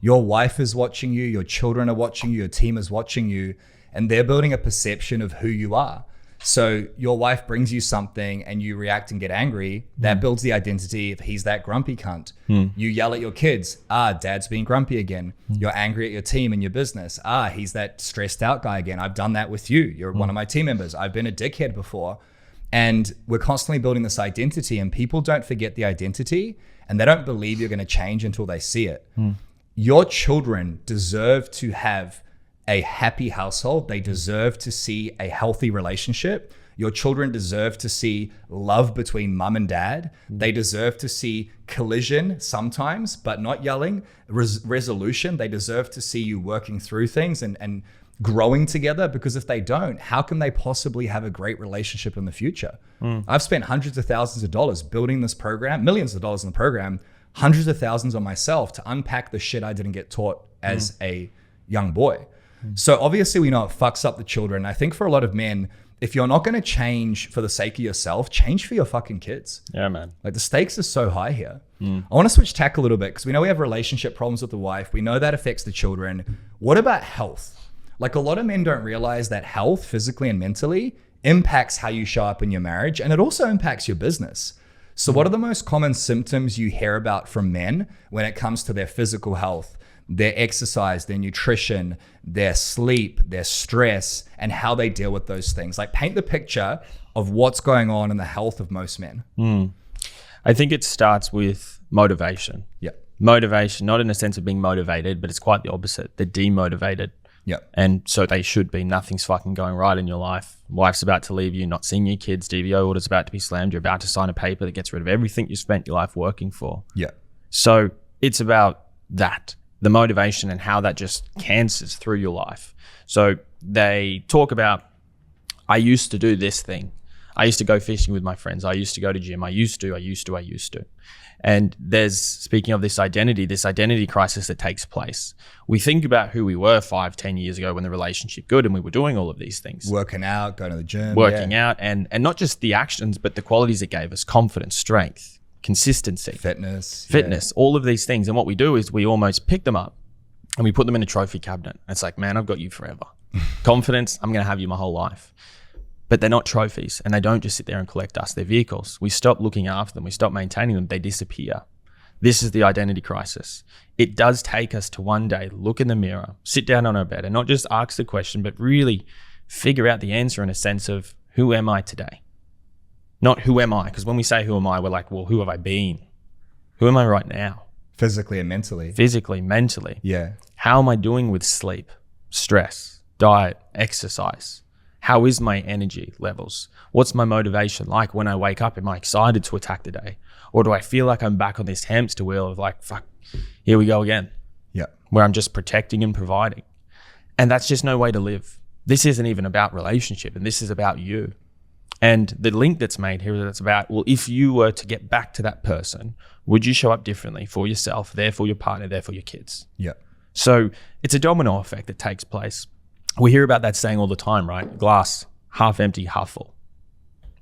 Your wife is watching you, your children are watching you, your team is watching you, and they're building a perception of who you are. So your wife brings you something and you react and get angry. That builds the identity of he's that grumpy cunt. You yell at your kids. Dad's being grumpy again. You're angry at your team and your business. He's that stressed out guy again. I've done that with you. You're one of my team members. I've been a dickhead before. And we're constantly building this identity, and people don't forget the identity, and they don't believe you're going to change until they see it. Your children deserve to have a happy household. They deserve to see a healthy relationship. Your children deserve to see love between mum and dad. They deserve to see collision sometimes, but not yelling, resolution. They deserve to see you working through things and growing together, because if they don't, how can they possibly have a great relationship in the future? I've spent hundreds of thousands of dollars building this program, millions of dollars in the program, hundreds of thousands on myself to unpack the shit I didn't get taught as a young boy. So obviously we know it fucks up the children. I think for a lot of men, if you're not going to change for the sake of yourself, change for your fucking kids. Yeah, man. Like, the stakes are so high here. I want to switch tack a little bit, because we know we have relationship problems with the wife. We know that affects the children. What about health? Like, a lot of men don't realize that health, physically and mentally, impacts how you show up in your marriage, and it also impacts your business. So what are the most common symptoms you hear about from men when it comes to their physical health, their exercise, their nutrition, their sleep, their stress, and how they deal with those things? Like, paint the picture of what's going on in the health of most men. I think it starts with motivation. Yeah. Motivation, not in a sense of being motivated, but it's quite the opposite. They're demotivated. Yeah. And so they should be. Nothing's fucking going right in your life. Wife's about to leave you, not seeing your kids, DVO order's about to be slammed, you're about to sign a paper that gets rid of everything you spent your life working for. Yeah. So it's about that, the motivation, and how that just cancers through your life. So they talk about, I used to do this thing. I used to go fishing with my friends. I used to go to gym. I used to. And there's, speaking of this identity crisis that takes place. We think about who we were 5-10 years ago when the relationship good and we were doing all of these things. Working out, going to the gym. Working out, and not just the actions, but the qualities it gave us: confidence, strength, consistency. Fitness, all of these things. And what we do is we almost pick them up and we put them in a trophy cabinet. It's like, man, I've got you forever. Confidence, I'm going to have you my whole life. But they're not trophies, and they don't just sit there and collect dust. They're vehicles. We stop looking after them. We stop maintaining them. They disappear. This is the identity crisis. It does take us to one day look in the mirror, sit down on our bed, and not just ask the question, but really figure out the answer in a sense of, who am I today? Not who am I? Because when we say who am I, we're like, well, who have I been? Who am I right now? Physically and mentally. Physically, mentally. Yeah. How am I doing with sleep, stress, diet, exercise? How is my energy levels? What's my motivation like when I wake up? Am I excited to attack the day? Or do I feel like I'm back on this hamster wheel of like, fuck, here we go again? Yeah. Where I'm just protecting and providing. And that's just no way to live. This isn't even about relationship, and this is about you. And the link that's made here is it's about, well, if you were to get back to that person, would you show up differently for yourself, there for your partner, there for your kids? Yeah. So it's a domino effect that takes place. We hear about that saying all the time, right? Glass, half empty, half full.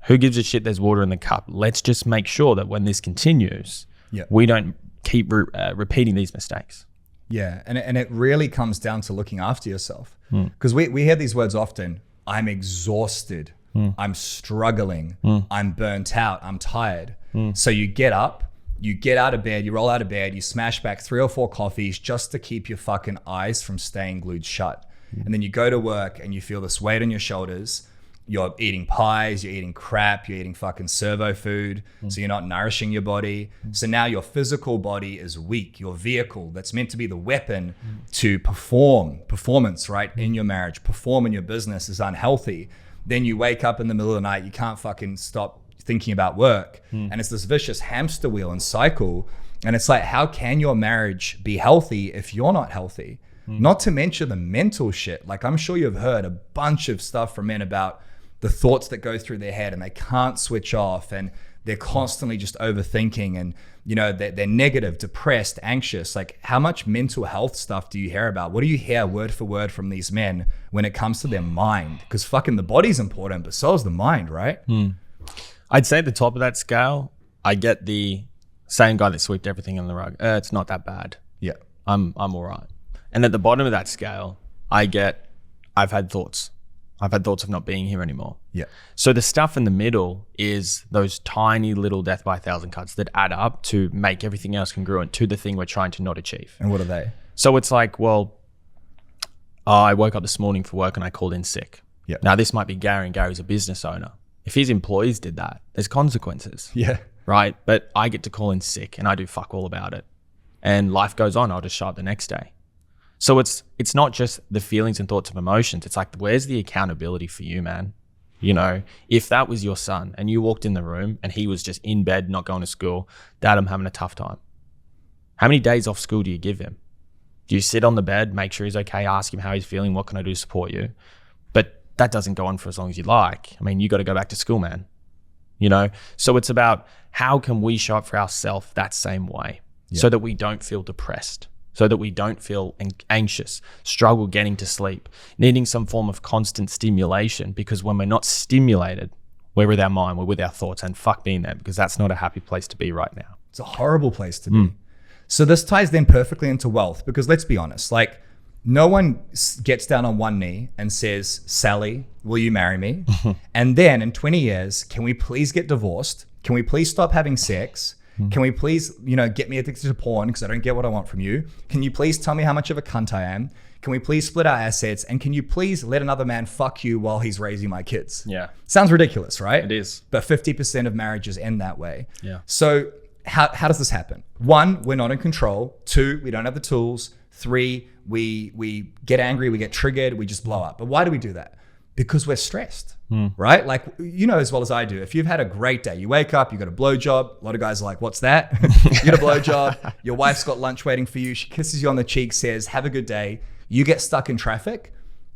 Who gives a shit there's water in the cup? Let's just make sure that when this continues, we don't keep repeating these mistakes. Yeah, and it really comes down to looking after yourself. Because we hear these words often: I'm exhausted, I'm struggling, I'm burnt out, I'm tired. So you get up, you get out of bed, you roll out of bed, you smash back 3 or 4 coffees just to keep your fucking eyes from staying glued shut. And then you go to work and you feel this weight on your shoulders. You're eating pies, you're eating crap, you're eating fucking servo food. So you're not nourishing your body. So now your physical body is weak. Your vehicle that's meant to be the weapon to performance, right, in your marriage, perform in your business, is unhealthy. Then you wake up in the middle of the night, you can't fucking stop thinking about work. And it's this vicious hamster wheel and cycle And it's like, how can your marriage be healthy if you're not healthy? Not to mention the mental shit. Like, I'm sure you've heard a bunch of stuff from men about the thoughts that go through their head and they can't switch off and they're constantly just overthinking and, you know, they're negative, depressed, anxious. Like, how much mental health stuff do you hear about? What do you hear word for word from these men when it comes to their mind? Because fucking the body's important, but so is the mind, right? I'd say at the top of that scale, I get the same guy that swept everything on the rug. It's not that bad. Yeah. I'm all right. And at the bottom of that scale, I've had thoughts. I've had thoughts of not being here anymore. Yeah. So the stuff in the middle is those tiny little death by 1,000 cuts that add up to make everything else congruent to the thing we're trying to not achieve. And what are they? So it's like, well, I woke up this morning for work and I called in sick. Yeah. Now this might be Gary, and Gary's a business owner. If his employees did that, there's consequences. Yeah. Right? But I get to call in sick and I do fuck all about it. And life goes on. I'll just show up the next day. So it's not just the feelings and thoughts of emotions. It's like, where's the accountability for you, man? You know, if that was your son and you walked in the room and he was just in bed, not going to school, Dad, I'm having a tough time. How many days off school do you give him? Do you sit on the bed, make sure he's okay, ask him how he's feeling, what can I do to support you? But that doesn't go on for as long as you like. I mean, you got to go back to school, man. You know, so it's about how can we show up for ourselves that same way so that we don't feel depressed, so that we don't feel anxious, struggle getting to sleep, needing some form of constant stimulation, because when we're not stimulated, we're with our mind, we're with our thoughts, and fuck being there, because that's not a happy place to be right now. It's a horrible place to be. So this ties then perfectly into wealth, because let's be honest, like, no one gets down on one knee and says, Sally, will you marry me? And then in 20 years, can we please get divorced? Can we please stop having sex? Can we please, you know, get me addicted to porn because I don't get what I want from you? Can you please tell me how much of a cunt I am? Can we please split our assets? And can you please let another man fuck you while he's raising my kids? Yeah. Sounds ridiculous, right? It is. But 50% of marriages end that way. Yeah. So how does this happen? 1, we're not in control. 2, we don't have the tools. 3, we get angry, we get triggered, we just blow up. But why do we do that? Because we're stressed, right? Like, you know as well as I do, if you've had a great day, you wake up, you got a blowjob. A lot of guys are like, what's that? You got a blowjob. Your wife's got lunch waiting for you. She kisses you on the cheek, says, have a good day. You get stuck in traffic.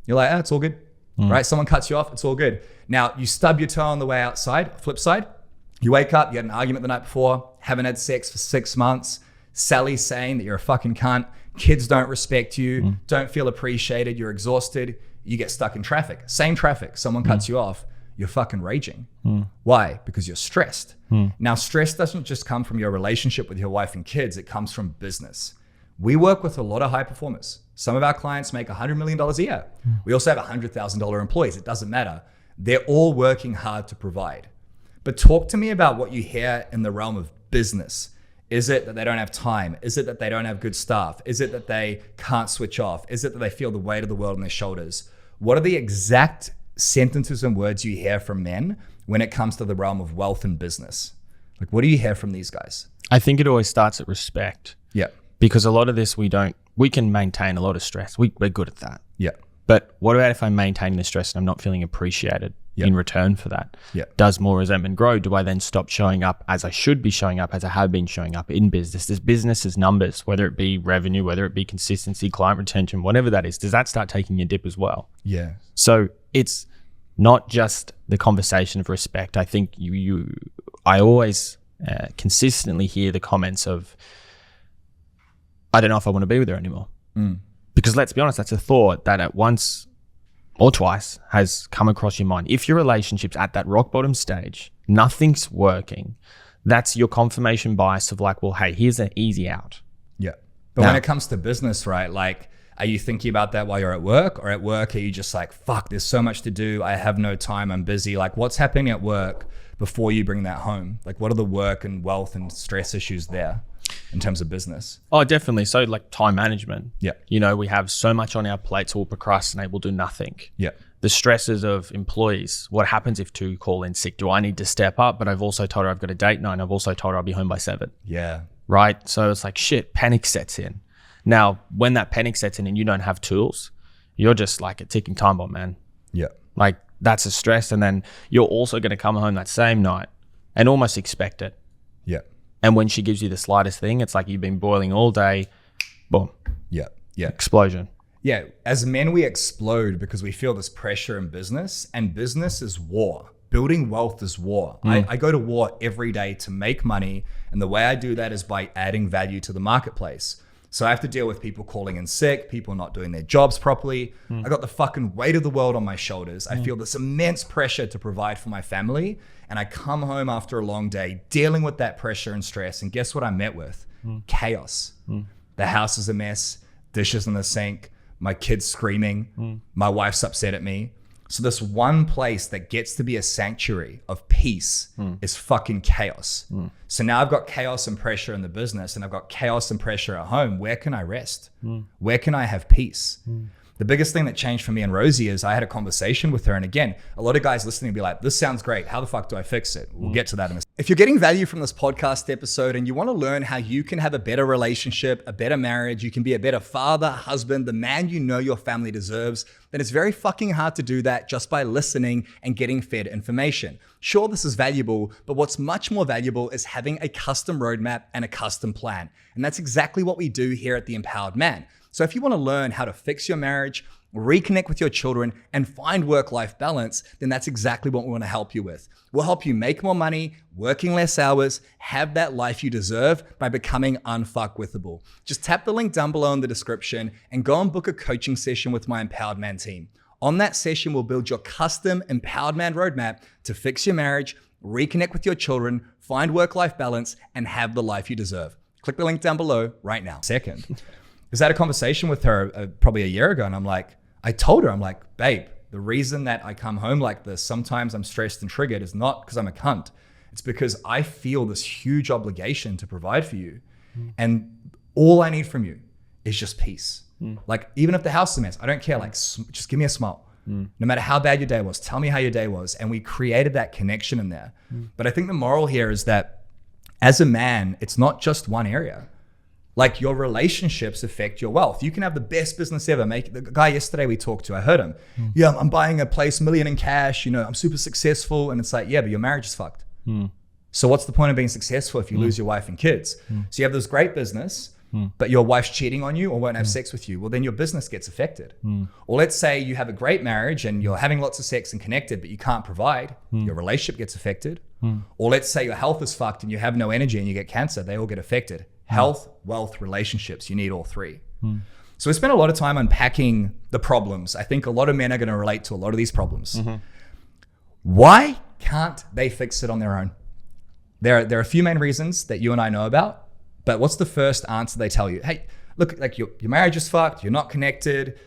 You're like, it's all good, right? Someone cuts you off, it's all good. Now, you stub your toe on the way outside, flip side. You wake up, you had an argument the night before, haven't had sex for 6 months. Sally's saying that you're a fucking cunt. Kids don't respect you, don't feel appreciated, you're exhausted, you get stuck in traffic. Same traffic, someone cuts you off, you're fucking raging. Why? Because you're stressed. Now, stress doesn't just come from your relationship with your wife and kids, it comes from business. We work with a lot of high performers. Some of our clients make $100 million a year. We also have $100,000 employees, it doesn't matter. They're all working hard to provide. But talk to me about what you hear in the realm of business. Is it that they don't have time? Is it that they don't have good staff? Is it that they can't switch off? Is it that they feel the weight of the world on their shoulders? What are the exact sentences and words you hear from men when it comes to the realm of wealth and business? Like, what do you hear from these guys? I think it always starts at respect. Yeah. Because a lot of this, we can maintain a lot of stress. We're good at that. Yeah. But what about if I'm maintaining the stress and I'm not feeling appreciated in return for that? Yeah. Does more resentment grow? Do I then stop showing up as I should be showing up, as I have been showing up in business? This business is numbers, whether it be revenue, whether it be consistency, client retention, whatever that is. Does that start taking a dip as well? Yeah. So it's not just the conversation of respect. I think I always consistently hear the comments of, I don't know if I want to be with her anymore. Because let's be honest, that's a thought that at once or twice has come across your mind. If your relationship's at that rock bottom stage, nothing's working, that's your confirmation bias of like, well, hey, here's an easy out. Yeah. But when it comes to business, right? Like, are you thinking about that while you're at work? Or at work, are you just like, fuck, there's so much to do. I have no time. I'm busy. Like, what's happening at work before you bring that home? Like, what are the work and wealth and stress issues there in terms of business? Oh, definitely. So like time management. Yeah. You know, we have so much on our plates, we'll procrastinate, we'll do nothing. Yeah. The stresses of employees. What happens if 2 call in sick? Do I need to step up? But I've also told her I've got a date night and I've also told her I'll be home by 7. Yeah. Right? So it's like, shit, panic sets in. Now, when that panic sets in and you don't have tools, you're just like a ticking time bomb, man. Yeah. Like, that's a stress. And then you're also going to come home that same night and almost expect it. Yeah. And when she gives you the slightest thing, it's like you've been boiling all day, boom, Yeah. Yeah. explosion. Yeah. As men, we explode because we feel this pressure in business, and business is war. Building wealth is war. I go to war every day to make money. And the way I do that is by adding value to the marketplace. So I have to deal with people calling in sick, people not doing their jobs properly. I got the fucking weight of the world on my shoulders. I feel this immense pressure to provide for my family. And I come home after a long day dealing with that pressure and stress. And guess what I'm met with? Chaos. The house is a mess, dishes in the sink, my kids screaming, my wife's upset at me. So this one place that gets to be a sanctuary of peace is fucking chaos. So now I've got chaos and pressure in the business, and I've got chaos and pressure at home. Where can I rest? Where can I have peace? The biggest thing that changed for me and Rosie is I had a conversation with her. And again, a lot of guys listening will be like, this sounds great. How the fuck do I fix it? We'll get to that in a second. If you're getting value from this podcast episode and you want to learn how you can have a better relationship, a better marriage, you can be a better father, husband, the man you know your family deserves, then it's very fucking hard to do that just by listening and getting fed information. Sure, this is valuable, but what's much more valuable is having a custom roadmap and a custom plan. And that's exactly what we do here at The Empowered Man. So if you want to learn how to fix your marriage, reconnect with your children, and find work-life balance, then that's exactly what we want to help you with. We'll help you make more money, working less hours, have that life you deserve by becoming unfuckwithable. Just tap the link down below in the description and go and book a coaching session with my Empowered Man team. On that session, we'll build your custom Empowered Man roadmap to fix your marriage, reconnect with your children, find work-life balance, and have the life you deserve. Click the link down below right now. Second. Because I had a conversation with her probably a year ago, and I told her, I'm like, babe, the reason that I come home like this, sometimes I'm stressed and triggered, is not because I'm a cunt. It's because I feel this huge obligation to provide for you. And all I need from you is just peace. Like, even if the house is a mess, I don't care. Like, just give me a smile. No matter how bad your day was, tell me how your day was. And we created that connection in there. But I think the moral here is that as a man, it's not just one area. Like, your relationships affect your wealth. You can have the best business ever. The guy yesterday we talked to, I heard him. Yeah, I'm buying a place, $1 million in cash. You know, I'm super successful. And it's like, yeah, but your marriage is fucked. So what's the point of being successful if you lose your wife and kids? So you have this great business, but your wife's cheating on you or won't have sex with you. Well, then your business gets affected. Or let's say you have a great marriage and you're having lots of sex and connected, but you can't provide. Your relationship gets affected. Or let's say your health is fucked and you have no energy and you get cancer. They all get affected. Health, wealth, relationships, you need all three. So we spent a lot of time unpacking the problems. I think a lot of men are going to relate to a lot of these problems. Why can't they fix it on their own? There are a few main reasons that you and I know about, but what's the first answer they tell you? Hey, look, like your marriage is fucked, you're not connected,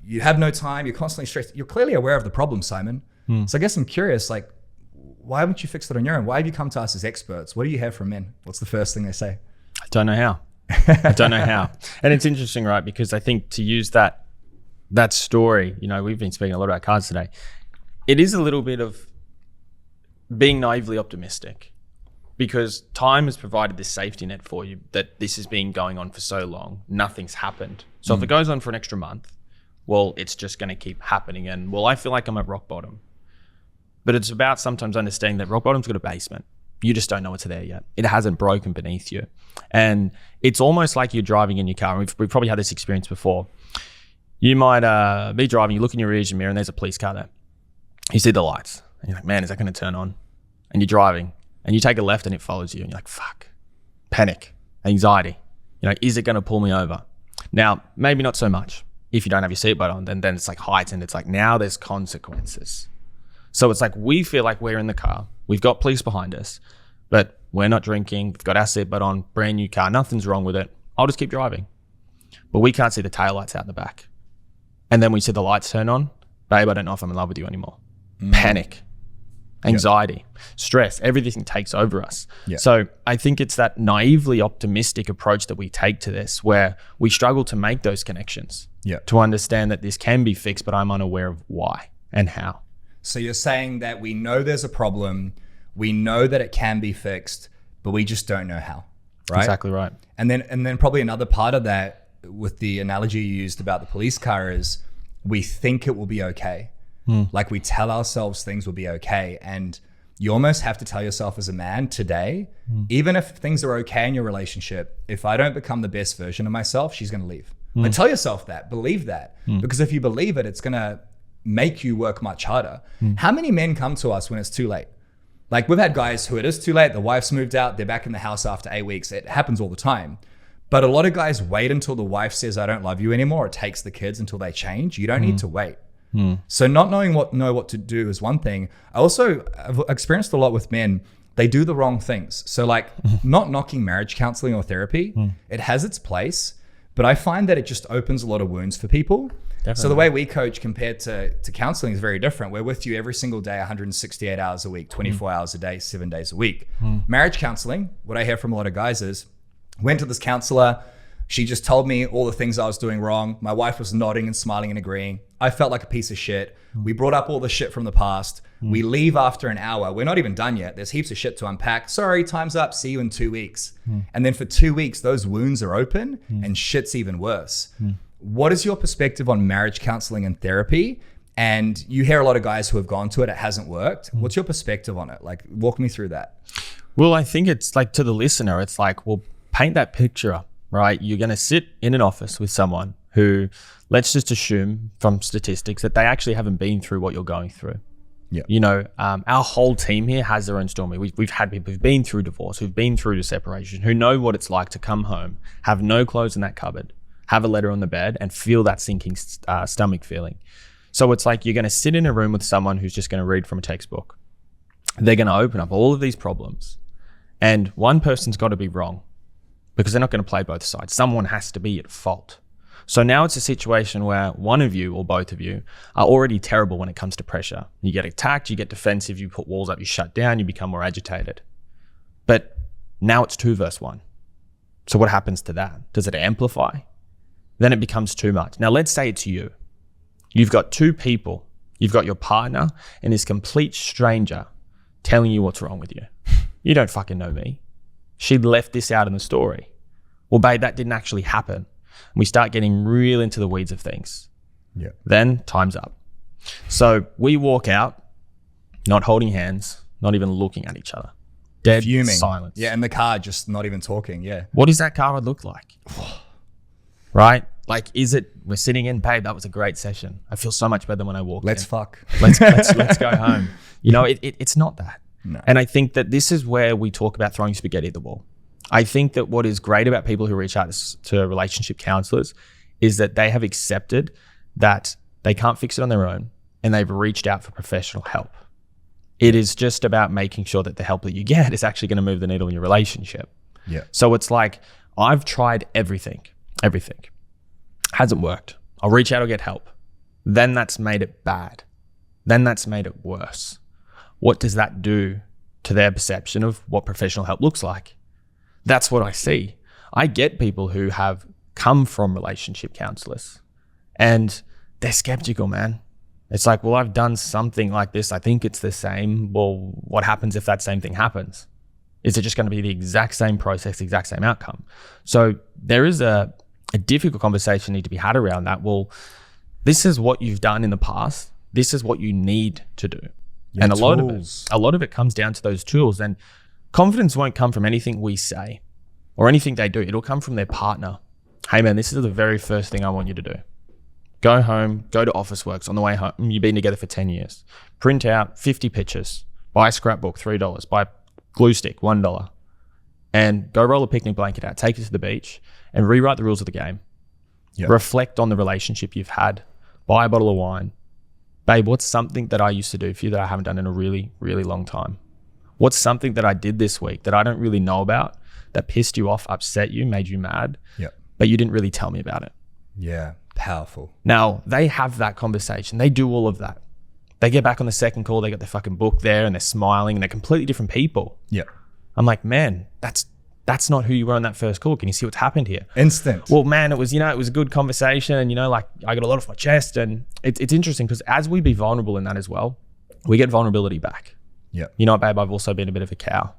you have no time, you're constantly stressed. You're clearly aware of the problem, Simon. So I guess I'm curious, like, why haven't you fixed it on your own? Why have you come to us as experts? What do you have from men? What's the first thing they say? I don't know how. I don't know how. And it's interesting, right? Because I think to use that story, you know, we've been speaking a lot about cards today. It is a little bit of being naively optimistic, because time has provided this safety net for you that this has been going on for so long. Nothing's happened. So if it goes on for an extra month, well, it's just going to keep happening. And well, I feel like I'm at rock bottom. But it's about sometimes understanding that rock bottom's got a basement. You just don't know it's there yet. It hasn't broken beneath you. And it's almost like you're driving in your car. And we've probably had this experience before. You might be driving, you look in your rearview mirror and there's a police car there. You see the lights and you're like, man, is that going to turn on? And you're driving and you take a left and it follows you and you're like, fuck, panic, anxiety. You know, is it going to pull me over? Now, maybe not so much. If you don't have your seatbelt on, then it's like heightened. It's like, now there's consequences. So it's like, we feel like we're in the car. We've got police behind us, but we're not drinking. We've got our seatbelt on, brand new car. Nothing's wrong with it. I'll just keep driving. But we can't see the taillights out the back. And then we see the lights turn on. Babe, I don't know if I'm in love with you anymore. Panic, anxiety, stress, everything takes over us. So I think it's that naively optimistic approach that we take to this, where we struggle to make those connections, to understand that this can be fixed, but I'm unaware of why and how. So you're saying that we know there's a problem, we know that it can be fixed, but we just don't know how, right? Exactly right. And then probably another part of that, with the analogy you used about the police car, is we think it will be okay. Like, we tell ourselves things will be okay. And you almost have to tell yourself as a man today, even if things are okay in your relationship, if I don't become the best version of myself, she's going to leave. Like, tell yourself that, believe that, because if you believe it, it's going to make you work much harder. How many men come to us when it's too late? Like, we've had guys who it is too late, the wife's moved out, they're back in the house after 8 weeks. It happens all the time. But a lot of guys wait until the wife says, I don't love you anymore. It takes the kids until they change. You don't need to wait. So not knowing what to do is one thing. I've experienced a lot with men. They do the wrong things. So like not knocking marriage counseling or therapy, it has its place, but I find that it just opens a lot of wounds for people. Definitely. So the way we coach compared to counseling is very different. We're with you every single day, 168 hours a week, 24 hours a day, 7 days a week. Marriage counseling, what I hear from a lot of guys is, went to this counselor. She just told me all the things I was doing wrong. My wife was nodding and smiling and agreeing. I felt like a piece of shit. We brought up all the shit from the past. We leave after an hour. We're not even done yet. There's heaps of shit to unpack. Sorry, time's up. See you in 2 weeks. And then for 2 weeks, those wounds are open and shit's even worse. What is your perspective on marriage counseling and therapy? And you hear a lot of guys who have gone to it, it hasn't worked. What's your perspective on it? Like, walk me through that. Well, I think it's like, to the listener, it's like, well, paint that picture up, right? You're going to sit in an office with someone who, let's just assume from statistics that they actually haven't been through what you're going through. Yeah. You know, our whole team here has their own story. We've had people who've been through divorce, who've been through separation, who know what it's like to come home, have no clothes in that cupboard, have a letter on the bed, and feel that sinking stomach feeling. So it's like, you're going to sit in a room with someone who's just going to read from a textbook. They're going to open up all of these problems, and one person's got to be wrong, because they're not going to play both sides. Someone has to be at fault. So now it's a situation where one of you or both of you are already terrible when it comes to pressure. You get attacked, you get defensive, you put walls up, you shut down, you become more agitated. But now it's 2 versus 1. So what happens to that? Does it amplify? Then it becomes too much. Now let's say it's you. You've got 2 people. You've got your partner and this complete stranger telling you what's wrong with you. You don't fucking know me. She left this out in the story. Well, babe, that didn't actually happen. We start getting real into the weeds of things. Yeah. Then time's up. So we walk out, not holding hands, not even looking at each other. Dead fuming silence. Yeah, in the car, just not even talking. Yeah. What does that car look like? Right? Like, is it, we're sitting in, babe, that was a great session. I feel so much better when I walk in. Let's fuck. Let's go home. You know, it's not that. No. And I think that this is where we talk about throwing spaghetti at the wall. I think that what is great about people who reach out to relationship counselors is that they have accepted that they can't fix it on their own, and they've reached out for professional help. It is just about making sure that the help that you get is actually going to move the needle in your relationship. Yeah. So it's like, I've tried everything. Hasn't worked. I'll reach out or get help. Then that's made it bad. Then that's made it worse. What does that do to their perception of what professional help looks like? That's what I see. I get people who have come from relationship counselors and they're skeptical, man. It's like, well, I've done something like this. I think it's the same. Well, what happens if that same thing happens? Is it just going to be the exact same process, the exact same outcome? So there is a difficult conversation need to be had around that. Well, this is what you've done in the past. This is what you need to do. And a lot of it comes down to those tools. And confidence won't come from anything we say or anything they do. It'll come from their partner. Hey man, this is the very first thing I want you to do. Go home, go to Officeworks on the way home. You've been together for 10 years. Print out 50 pictures. Buy a scrapbook, $3. Buy a glue stick, $1. And go roll a picnic blanket out. Take it to the beach and rewrite the rules of the game. Yep. Reflect on the relationship you've had. Buy a bottle of wine. Babe, what's something that I used to do for you that I haven't done in a really, really long time? What's something that I did this week that I don't really know about that pissed you off, upset you, made you mad, but you didn't really tell me about it? Yeah, powerful. Now, they have that conversation. They do all of that. They get back on the second call, they got their fucking book there and they're smiling and they're completely different people. Yeah. I'm like, man, that's not who you were on that first call. Can you see what's happened here? Instant. Well, man, it was a good conversation and, like I got a lot off my chest, and it's interesting because as we be vulnerable in that as well, we get vulnerability back. Yeah. You know what, babe, I've also been a bit of a cow.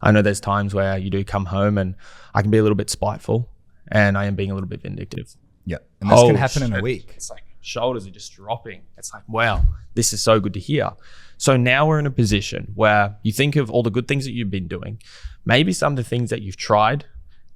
I know there's times where you do come home and I can be a little bit spiteful and I am being a little bit vindictive. Yeah. And this can happen in a week. It's like, shoulders are just dropping. It's like, wow, this is so good to hear. So now we're in a position where you think of all the good things that you've been doing. Maybe some of the things that you've tried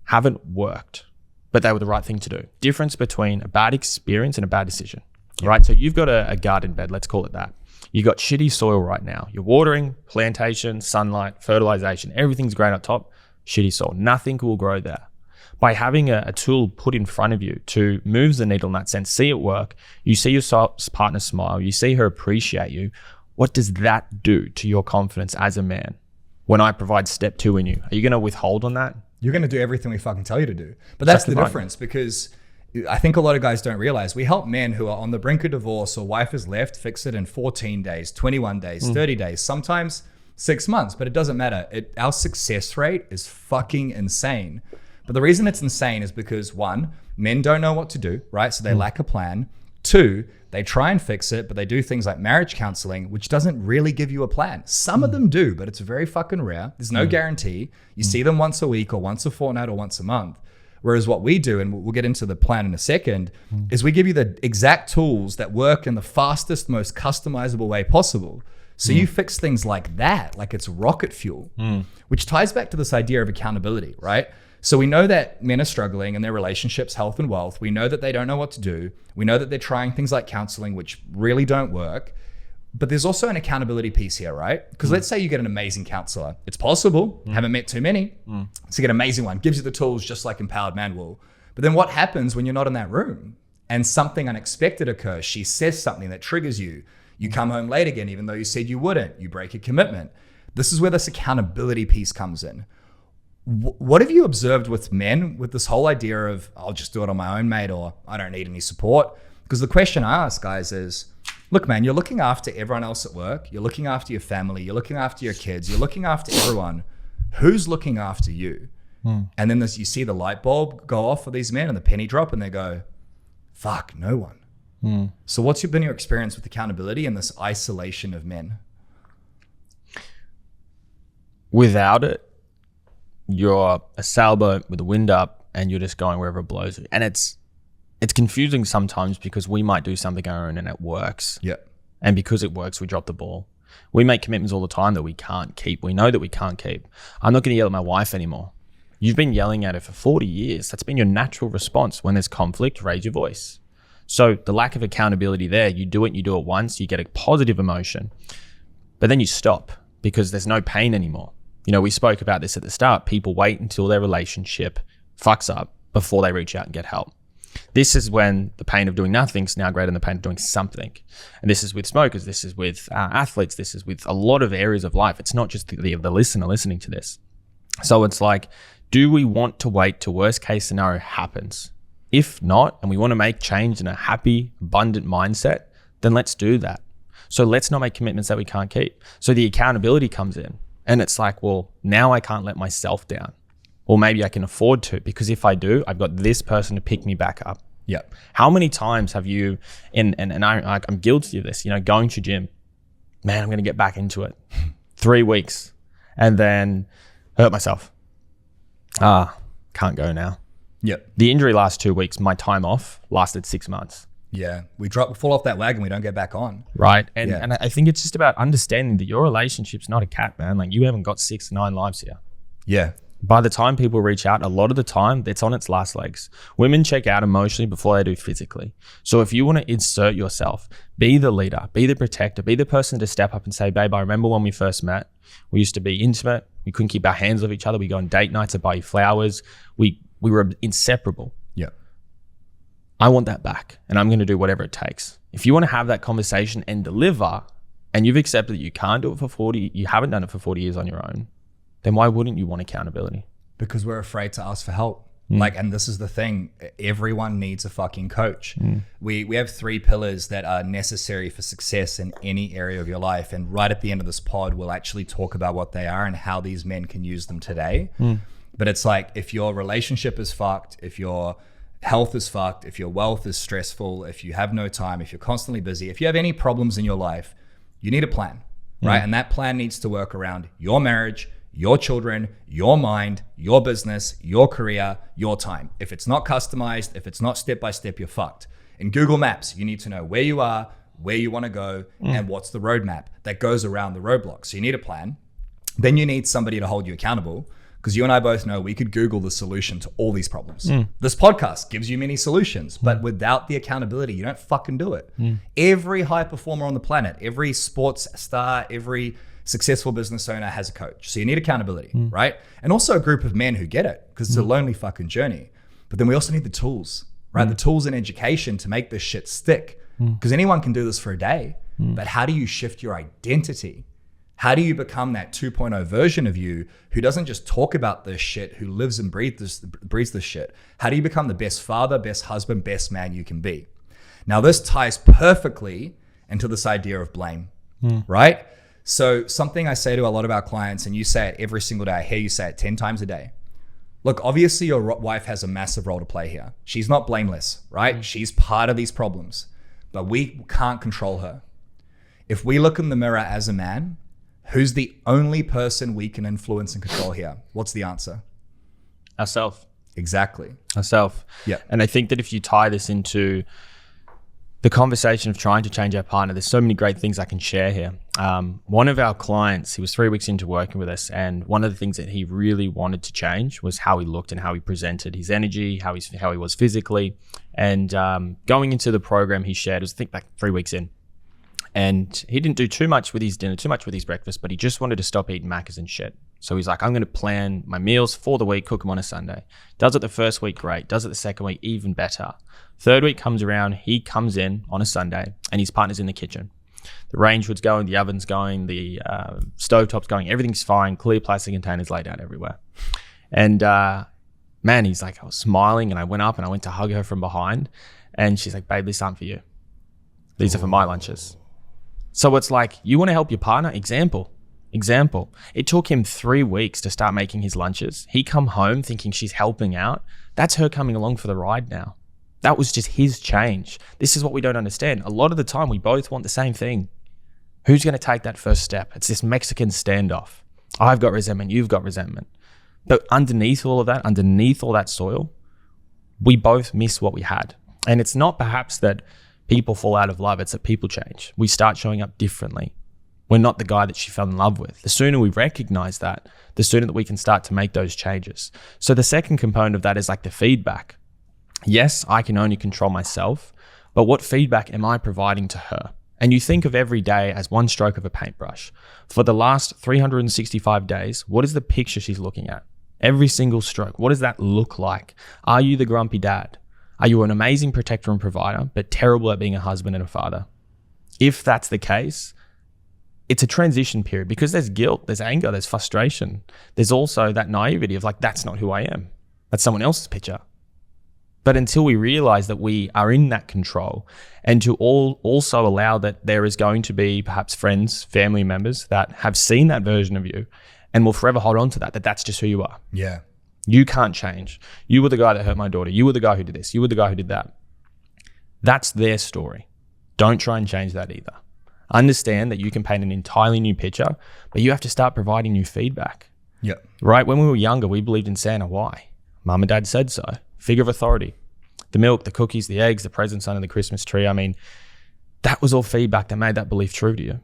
haven't worked, but they were the right thing to do. Difference between a bad experience and a bad decision, right? So you've got a garden bed, let's call it that. You've got shitty soil right now. You're watering, plantation, sunlight, fertilization, everything's great up top, shitty soil. Nothing will grow there. By having a tool put in front of you to move the needle in that sense, see it work, you see your partner smile, you see her appreciate you, what does that do to your confidence as a man? When I provide step 2 in you, are you going to withhold on that? You're going to do everything we fucking tell you to do. But that's the difference, because I think a lot of guys don't realize we help men who are on the brink of divorce or wife has left fix it in 14 days, 21 days, 30 days, sometimes 6 months, but it doesn't matter. Our success rate is fucking insane. But the reason it's insane is because 1, men don't know what to do, right? So they lack a plan. 2, they try and fix it, but they do things like marriage counseling, which doesn't really give you a plan. Some of them do, but it's very fucking rare. There's no guarantee. You see them once a week or once a fortnight or once a month. Whereas what we do, and we'll get into the plan in a second, is we give you the exact tools that work in the fastest, most customizable way possible. So you fix things like that, like it's rocket fuel, which ties back to this idea of accountability, right? So we know that men are struggling in their relationships, health and wealth. We know that they don't know what to do. We know that they're trying things like counseling, which really don't work. But there's also an accountability piece here, right? Because let's say you get an amazing counselor. It's possible. Haven't met too many. So you get an amazing one. Gives you the tools just like Empowered Man will. But then what happens when you're not in that room and something unexpected occurs? She says something that triggers you. You come home late again, even though you said you wouldn't. You break a commitment. This is where this accountability piece comes in. What have you observed with men with this whole idea of, I'll just do it on my own, mate, or I don't need any support? Because the question I ask guys is, look, man, you're looking after everyone else at work. You're looking after your family. You're looking after your kids. You're looking after everyone. Who's looking after you? And then you see the light bulb go off for these men and the penny drop and they go, fuck, no one. So what's been your experience with accountability and this isolation of men? Without it, you're a sailboat with the wind up and you're just going wherever it blows you. And it's confusing sometimes because we might do something our own and it works. Yeah. And because it works, we drop the ball. We make commitments all the time that we can't keep. We know that we can't keep. I'm not going to yell at my wife anymore. You've been yelling at her for 40 years. That's been your natural response. When there's conflict, raise your voice. So the lack of accountability there, you do it once, you get a positive emotion, but then you stop because there's no pain anymore. You know, we spoke about this at the start. People wait until their relationship fucks up before they reach out and get help. This is when the pain of doing nothing is now greater than the pain of doing something. And this is with smokers. This is with athletes. This is with a lot of areas of life. It's not just the listener listening to this. So it's like, do we want to wait till worst case scenario happens? If not, and we want to make change in a happy, abundant mindset, then let's do that. So let's not make commitments that we can't keep. So the accountability comes in. And it's like, well, now I can't let myself down. Or maybe I can afford to, because if I do, I've got this person to pick me back up. Yeah. How many times have you, and I'm guilty of this, you know, going to gym, man, I'm going to get back into it. 3 weeks and then hurt myself. Can't go now. Yep. The injury last 2 weeks, my time off lasted 6 months. Yeah. We fall off that wagon. We don't get back on. Right. And I think it's just about understanding that your relationship's not a cat, man. Like you haven't got 6 to 9 lives here. Yeah. By the time people reach out, a lot of the time it's on its last legs. Women check out emotionally before they do physically. So if you want to insert yourself, be the leader, be the protector, be the person to step up and say, babe, I remember when we first met, we used to be intimate. We couldn't keep our hands off each other. We go on date nights, I'd buy you flowers. We were inseparable. Yeah. I want that back and I'm going to do whatever it takes. If you want to have that conversation and deliver and you've accepted that you can't do it for 40, you haven't done it for 40 years on your own, then why wouldn't you want accountability? Because we're afraid to ask for help. And this is the thing, everyone needs a fucking coach. We have 3 pillars that are necessary for success in any area of your life. And right at the end of this pod, we'll actually talk about what they are and how these men can use them today. But it's like, if your relationship is fucked, if your health is fucked, if your wealth is stressful, if you have no time, if you're constantly busy, if you have any problems in your life, you need a plan, right? And that plan needs to work around your marriage, your children, your mind, your business, your career, your time. If it's not customized, if it's not step by step, you're fucked. In Google Maps, you need to know where you are, where you want to go, and what's the roadmap that goes around the roadblocks. So you need a plan. Then you need somebody to hold you accountable, because you and I both know we could Google the solution to all these problems. This podcast gives you many solutions, but without the accountability, you don't fucking do it. Every high performer on the planet, every sports star, every successful business owner has a coach. So you need accountability, right? And also a group of men who get it, because it's a lonely fucking journey. But then we also need the tools, right? The tools and education to make this shit stick, because anyone can do this for a day. But how do you shift your identity? How do you become that 2.0 version of you who doesn't just talk about this shit, who lives and breathes this shit? How do you become the best father, best husband, best man you can be? Now, this ties perfectly into this idea of blame, right? So something I say to a lot of our clients, and you say it every single day, I hear you say it 10 times a day. Look, obviously your wife has a massive role to play here. She's not blameless, right? She's part of these problems, but we can't control her. If we look in the mirror as a man, who's the only person we can influence and control here? What's the answer? Ourself. Exactly. Ourself. Yeah. And I think that if you tie this into the conversation of trying to change our partner, there's so many great things I can share here. One of our clients, he was 3 weeks into working with us, and one of the things that he really wanted to change was how he looked and how he presented, his energy, how he was physically. And going into the program he shared, it was I think like 3 weeks in. And he didn't do too much with his dinner, too much with his breakfast, but he just wanted to stop eating Maccas and shit. So he's like, I'm going to plan my meals for the week, cook them on a Sunday. Does it the first week, great. Does it the second week, even better. Third week comes around, he comes in on a Sunday and his partner's in the kitchen. The range hood's going, the oven's going, the stovetop's going, everything's fine, clear plastic containers laid out everywhere. And man, he's like, I was smiling and I went up and I went to hug her from behind and she's like, babe, these aren't for you. These are for my lunches. So it's like, you want to help your partner? Example. It took him 3 weeks to start making his lunches. He come home thinking she's helping out. That's her coming along for the ride now. That was just his change. This is what we don't understand. A lot of the time, we both want the same thing. Who's going to take that first step? It's this Mexican standoff. I've got resentment, you've got resentment. But underneath all that soil, we both miss what we had. And it's not perhaps that people fall out of love, it's that people change. We start showing up differently. We're not the guy that she fell in love with. The sooner we recognize that, the sooner that we can start to make those changes. So the second component of that is like the feedback. Yes, I can only control myself, but what feedback am I providing to her? And you think of every day as one stroke of a paintbrush. For the last 365 days, what is the picture she's looking at? Every single stroke, what does that look like? Are you the grumpy dad? Are you an amazing protector and provider, but terrible at being a husband and a father? If that's the case, it's a transition period because there's guilt, there's anger, there's frustration. There's also that naivety of like, that's not who I am. That's someone else's picture. But until we realize that we are in that control and to also allow that there is going to be perhaps friends, family members that have seen that version of you and will forever hold on to that that's just who you are. Yeah. You can't change. You were the guy that hurt my daughter. You were the guy who did this. You were the guy who did that. That's their story. Don't try and change that either. Understand that you can paint an entirely new picture, but you have to start providing new feedback. Yeah. Right? When we were younger, we believed in Santa. Why? Mom and dad said so. Figure of authority. The milk, the cookies, the eggs, the presents under the Christmas tree. I mean, that was all feedback that made that belief true to you.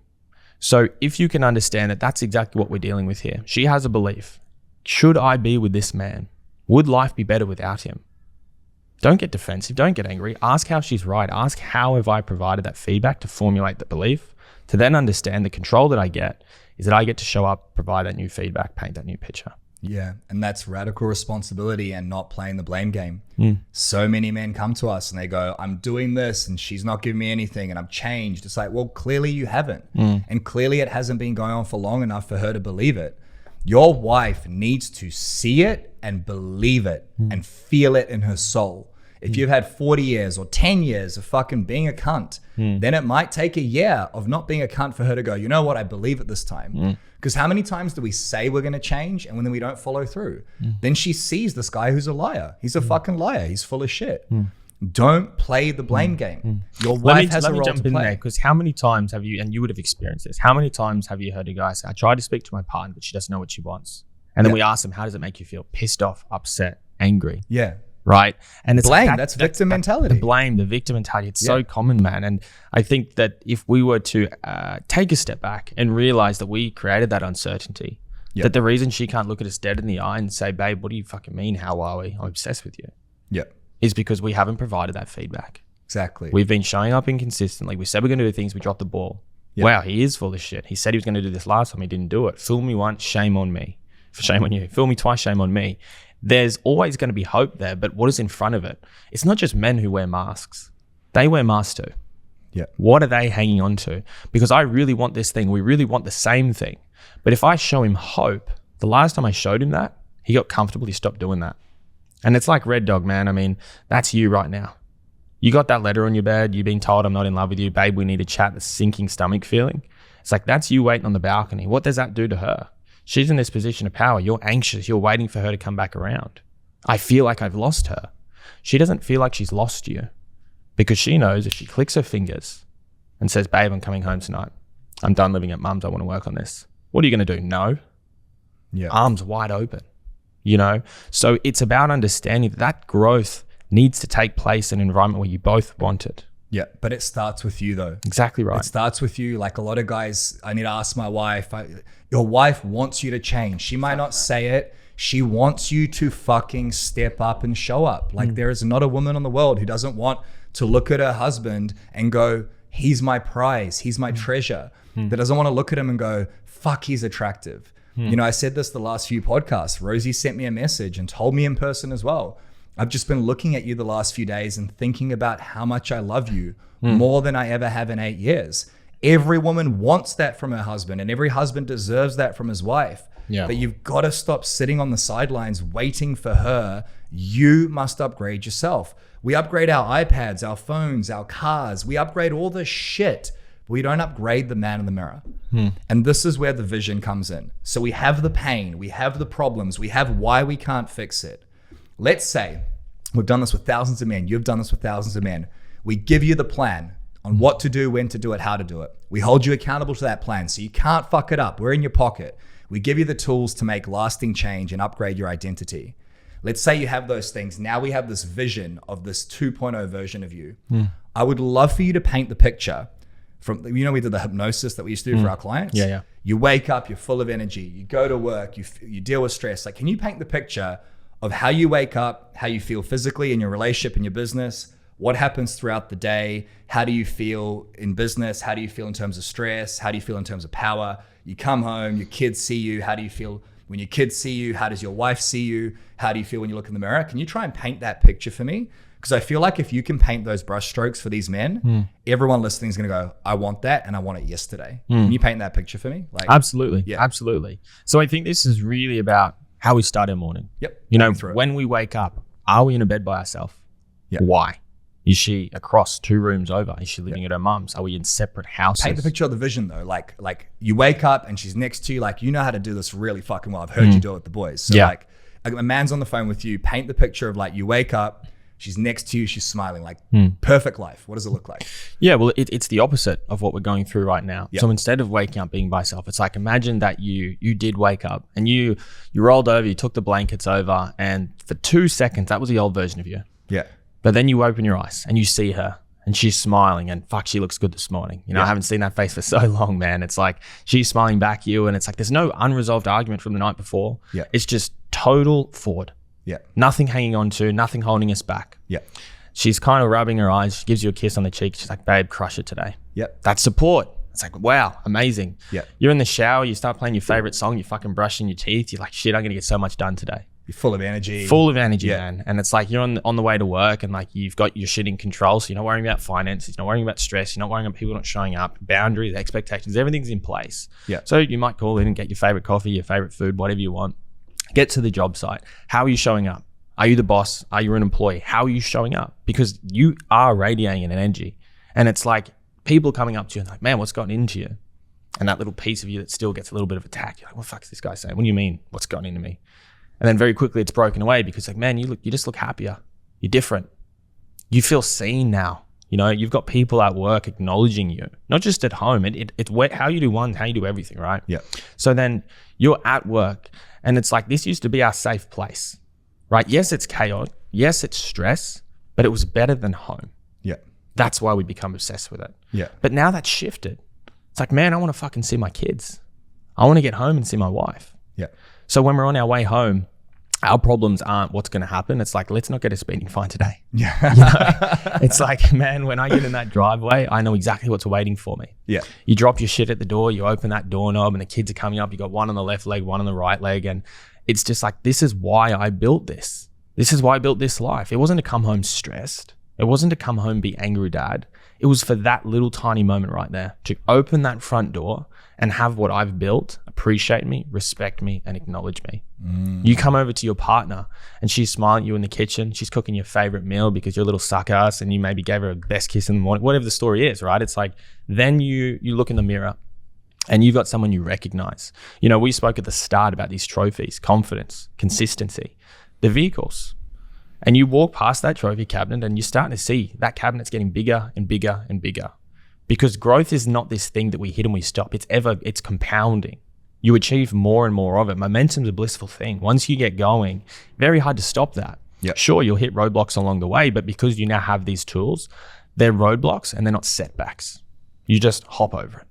So if you can understand that that's exactly what we're dealing with here. She has a belief. Should I be with this man? Would life be better without him? Don't get defensive. Don't get angry. Ask how she's right. Ask how have I provided that feedback to formulate the belief, to then understand the control that I get is that I get to show up, provide that new feedback, paint that new picture. Yeah, and that's radical responsibility and not playing the blame game. So many men come to us and they go, I'm doing this and she's not giving me anything and I'm changed. It's like, well, clearly you haven't. And clearly it hasn't been going on for long enough for her to believe it. Your wife needs to see it and believe it and feel it in her soul. If you've had 40 years or 10 years of fucking being a cunt, then it might take a year of not being a cunt for her to go, you know what, I believe it this time. Because how many times do we say we're going to change and then we don't follow through? Then she sees this guy who's a liar. He's a fucking liar. He's full of shit. Don't play the blame game. Your wife has a role to play. Because how many times have you, and you would have experienced this, how many times have you heard a guy say, I tried to speak to my partner, but she doesn't know what she wants. And then we ask them, how does it make you feel? Pissed off, upset, angry. Yeah. right? And it's blame. That's victim mentality. The blame, the victim mentality. It's so common, man. And I think that if we were to take a step back and realize that we created that uncertainty, that the reason she can't look at us dead in the eye and say, babe, what do you fucking mean? How are we? I'm obsessed with you. Yeah. Is because we haven't provided that feedback. Exactly. We've been showing up inconsistently. We said we're going to do things. We dropped the ball. Yep. Wow, he is full of shit. He said he was going to do this last time. He didn't do it. Fool me once, shame on me. Shame on you. Fool me twice, shame on me. There's always going to be hope there, but what is in front of it? It's not just men who wear masks. They wear masks too. Yeah. What are they hanging on to? Because I really want this thing. We really want the same thing. But if I show him hope, the last time I showed him that, he got comfortable. He stopped doing that. And it's like Red Dog, man. I mean, that's you right now. You got that letter on your bed. You've been told, I'm not in love with you. Babe, we need to chat. The sinking stomach feeling. It's like, that's you waiting on the balcony. What does that do to her? She's in this position of power. You're anxious. You're waiting for her to come back around. I feel like I've lost her. She doesn't feel like she's lost you because she knows if she clicks her fingers and says, babe, I'm coming home tonight. I'm done living at mum's. I want to work on this. What are you going to do? No. Yeah. Arms wide open, you know? So it's about understanding that growth needs to take place in an environment where you both want it. Yeah, but it starts with you though. Exactly right. It starts with you. Like a lot of guys, I need to ask my wife, your wife wants you to change. She might not say it. She wants you to fucking step up and show up. Like there is not a woman in the world who doesn't want to look at her husband and go, he's my prize, he's my treasure. That doesn't want to look at him and go, fuck, he's attractive. You know, I said this the last few podcasts. Rosie sent me a message and told me in person as well. I've just been looking at you the last few days and thinking about how much I love you more than I ever have in 8 years. Every woman wants that from her husband and every husband deserves that from his wife. Yeah. But you've got to stop sitting on the sidelines waiting for her. You must upgrade yourself. We upgrade our iPads, our phones, our cars. We upgrade all this shit. But we don't upgrade the man in the mirror. And this is where the vision comes in. So we have the pain, we have the problems, we have why we can't fix it. Let's say we've done this with thousands of men. You've done this with thousands of men. We give you the plan on what to do, when to do it, how to do it. We hold you accountable to that plan so you can't fuck it up. We're in your pocket. We give you the tools to make lasting change and upgrade your identity. Let's say you have those things. Now we have this vision of this 2.0 version of you. I would love for you to paint the picture from, you know, we did the hypnosis that we used to do for our clients. Yeah. You wake up, you're full of energy. You go to work, you deal with stress. Like, can you paint the picture of how you wake up, how you feel physically in your relationship, in your business, what happens throughout the day, how do you feel in business, how do you feel in terms of stress, how do you feel in terms of power? You come home, your kids see you, how do you feel when your kids see you? How does your wife see you? How do you feel when you look in the mirror? Can you try and paint that picture for me? Because I feel like if you can paint those brush strokes for these men, everyone listening is going to go, I want that and I want it yesterday. Can you paint that picture for me? Like, absolutely. Yeah. Absolutely. So I think this is really about how we start our morning. Yep. You know, when we wake up, are we in a bed by ourselves? Yep. Why? Is she across 2 rooms over? Is she living at her mum's? Are we in separate houses? Paint the picture of the vision though. Like you wake up and she's next to you. Like, you know how to do this really fucking well. I've heard you do it with the boys. So like a man's on the phone with you, paint the picture of like, you wake up, she's next to you, she's smiling, like perfect life. What does it look like? Yeah, well, it's the opposite of what we're going through right now. Yep. So instead of waking up being by yourself, it's like, imagine that you did wake up and you rolled over, you took the blankets over, and for 2 seconds, that was the old version of you. Yeah. But then you open your eyes and you see her and she's smiling and fuck, she looks good this morning. You know, I haven't seen that face for so long, man. It's like she's smiling back at you and it's like there's no unresolved argument from the night before. Yeah. It's just total forward. Yeah. Nothing hanging on to, nothing holding us back. Yeah. She's kind of rubbing her eyes. She gives you a kiss on the cheek. She's like, babe, crush it today. Yep. That's support. It's like, wow, amazing. Yeah. You're in the shower. You start playing your favorite song. You're fucking brushing your teeth. You're like, shit, I'm going to get so much done today. You're full of energy. Full of energy, man. And it's like you're on the way to work and like you've got your shit in control. So you're not worrying about finances. You're not worrying about stress. You're not worrying about people not showing up. Boundaries, expectations, everything's in place. Yeah. So you might call in and get your favorite coffee, your favorite food, whatever you want. Get to the job site. How are you showing up? Are you the boss? Are you an employee? How are you showing up? Because you are radiating an energy. And it's like people coming up to you and like, man, what's gotten into you? And that little piece of you that still gets a little bit of attack. You're like, what the fuck is this guy saying? What do you mean? What's gotten into me? And then very quickly it's broken away because like, man, you just look happier. You're different. You feel seen now. You know, you've got people at work acknowledging you, not just at home. It's how you do one, how you do everything, right? Yeah. So then you're at work and it's like, this used to be our safe place, right? Yes, it's chaotic. yes, it's stress, but it was better than home. Yeah. That's why we become obsessed with it. Yeah. But now that's shifted. It's like, man, I want to fucking see my kids. I want to get home and see my wife. Yeah. So when we're on our way home, our problems aren't what's going to happen. It's like, let's not get a speeding fine today. Yeah. You know? It's like, man, when I get in that driveway, I know exactly what's waiting for me. Yeah. You drop your shit at the door, you open that doorknob and the kids are coming up. You got one on the left leg, one on the right leg. And it's just like, this is why I built this. This is why I built this life. It wasn't to come home stressed. It wasn't to come home be angry dad. It was for that little tiny moment right there to open that front door and have what I've built appreciate me, respect me, and acknowledge me. You come over to your partner and she's smiling at you in the kitchen. She's cooking your favorite meal because you're a little suck ass and you maybe gave her a best kiss in the morning, whatever the story is, right? It's like, then you look in the mirror and you've got someone you recognize. You know, we spoke at the start about these trophies, confidence, consistency, the vehicles. And you walk past that trophy cabinet and you're starting to see that cabinet's getting bigger and bigger and bigger, because growth is not this thing that we hit and we stop. It's compounding. You achieve more and more of it. Momentum's a blissful thing. Once you get going, very hard to stop that. Yep. Sure, you'll hit roadblocks along the way, but because you now have these tools, they're roadblocks and they're not setbacks. You just hop over it,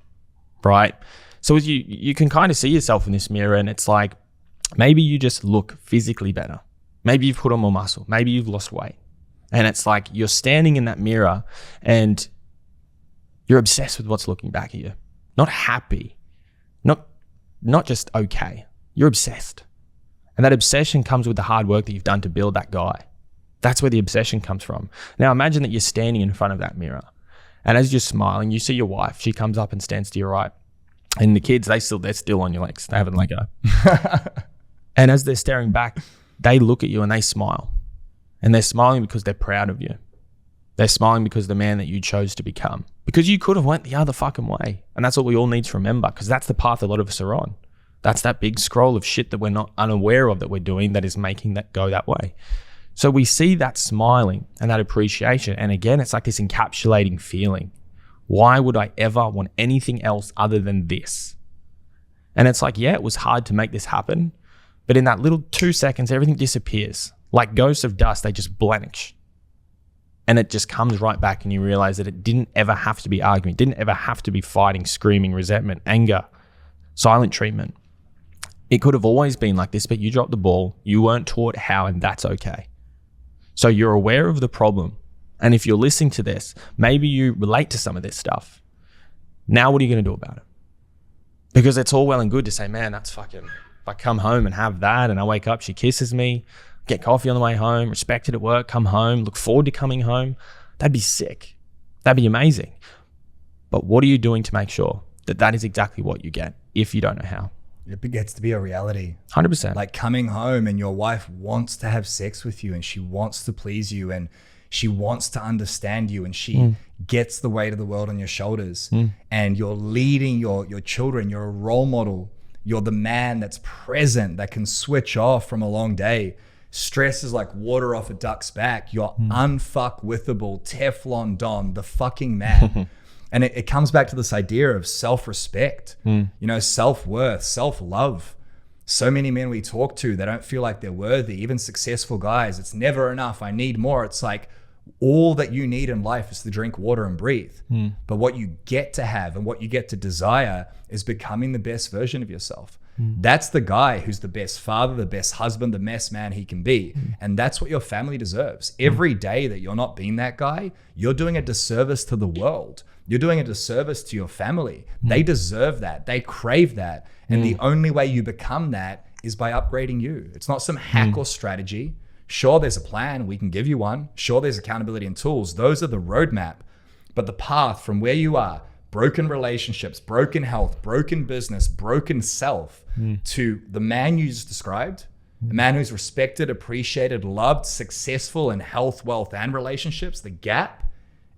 right? So as you can kind of see yourself in this mirror and it's like, maybe you just look physically better. Maybe you've put on more muscle. Maybe you've lost weight. And it's like you're standing in that mirror and you're obsessed with what's looking back at you. Not happy, not just okay. You're obsessed. And that obsession comes with the hard work that you've done to build that guy. That's where the obsession comes from. Now imagine that you're standing in front of that mirror. And as you're smiling, you see your wife. She comes up and stands to your right. And the kids, they're still on your legs. They haven't let go. And as they're staring back, they look at you and they smile. And they're smiling because they're proud of you. They're smiling because the man that you chose to become. Because you could have went the other fucking way. And that's what we all need to remember, because that's the path a lot of us are on. That's that big scroll of shit that we're not unaware of that we're doing that is making that go that way. So we see that smiling and that appreciation. And again, it's like this encapsulating feeling. Why would I ever want anything else other than this? And it's like, yeah, it was hard to make this happen. But in that little 2 seconds, everything disappears. Like ghosts of dust, they just vanish. And it just comes right back and you realize that it didn't ever have to be arguing. It didn't ever have to be fighting, screaming, resentment, anger, silent treatment. It could have always been like this, but you dropped the ball. You weren't taught how, and that's okay. So you're aware of the problem. And if you're listening to this, maybe you relate to some of this stuff. Now what are you going to do about it? Because it's all well and good to say, man, that's fucking... If I come home and have that and I wake up, she kisses me, get coffee on the way home, respected at work, come home, look forward to coming home, that'd be sick. That'd be amazing. But what are you doing to make sure that that is exactly what you get if you don't know how? It gets to be a reality. 100%. Like coming home and your wife wants to have sex with you and she wants to please you and she wants to understand you and she gets the weight of the world on your shoulders and you're leading your children, you're a role model. You're the man that's present, that can switch off from a long day. Stress is like water off a duck's back. You're unfuckwithable, Teflon Don, the fucking man. And it comes back to this idea of self-respect, you know, self-worth, self-love. So many men we talk to, they don't feel like they're worthy. Even successful guys, it's never enough. I need more. It's like all that you need in life is to drink water and breathe. But what you get to have and what you get to desire is becoming the best version of yourself. That's the guy who's the best father, the best husband, the best man he can be. And that's what your family deserves. Every day that you're not being that guy, you're doing a disservice to the world. You're doing a disservice to your family. They deserve that. They crave that. And the only way you become that is by upgrading you. It's not some hack or strategy. Sure, there's a plan. We can give you one. Sure, there's accountability and tools. Those are the roadmap. But the path from where you are, broken relationships, broken health, broken business, broken self, to the man you just described, a man who's respected, appreciated, loved, successful in health, wealth, and relationships, the gap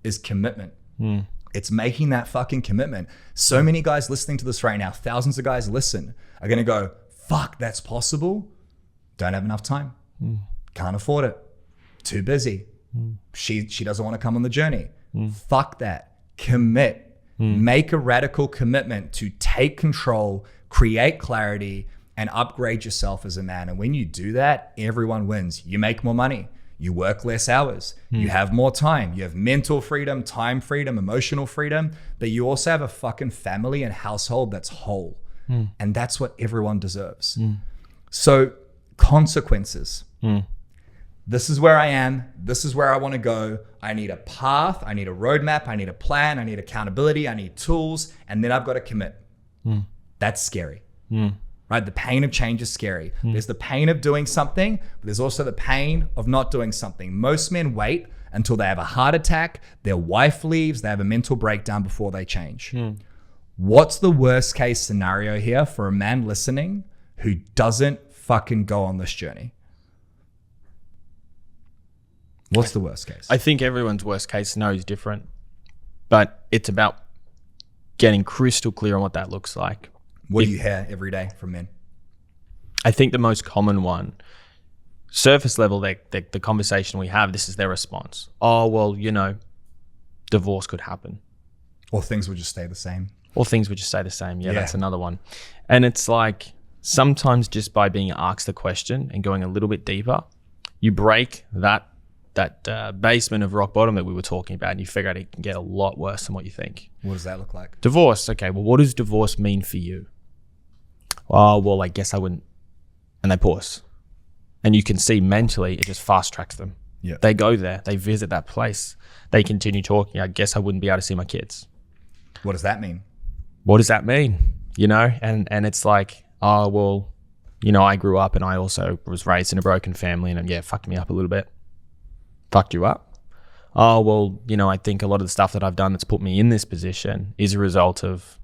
is commitment. It's making that fucking commitment. So many guys listening to this right now, thousands of guys listen, are going to go, fuck, that's possible. Don't have enough time. Can't afford it. Too busy. She doesn't want to come on the journey. Fuck that. Commit. Make a radical commitment to take control, create clarity, and upgrade yourself as a man. And when you do that, everyone wins. You make more money. You work less hours. You have more time. You have mental freedom, time freedom, emotional freedom, but you also have a fucking family and household that's whole. And that's what everyone deserves. So consequences. This is where I am. This is where I want to go. I need a path. I need a roadmap. I need a plan. I need accountability. I need tools. And then I've got to commit. That's scary. Right? The pain of change is scary. There's the pain of doing something, but there's also the pain of not doing something. Most men wait until they have a heart attack, their wife leaves, they have a mental breakdown before they change. What's the worst case scenario here for a man listening who doesn't fucking go on this journey? What's the worst case? I think everyone's worst case scenario is different, but it's about getting crystal clear on what that looks like. What do you hear every day from men? I think the most common one, surface level, the conversation we have, this is their response. Oh, well, you know, divorce could happen. Or things will just stay the same. Or things would just stay the same. Yeah, that's another one. And it's like sometimes just by being asked the question and going a little bit deeper, you break that basement of rock bottom that we were talking about, and you figure out it can get a lot worse than what you think. What does that look like? Divorce. Okay, well, what does divorce mean for you? Oh, well, I guess I wouldn't. And they pause. And you can see mentally it just fast tracks them. Yeah. They go there. They visit that place. They continue talking. I guess I wouldn't be able to see my kids. What does that mean? What does that mean? You know? And it's like, oh, well, you know, I grew up and I also was raised in a broken family and it fucked me up a little bit. Fucked you up? Oh, well, you know, I think a lot of the stuff that I've done that's put me in this position is a result of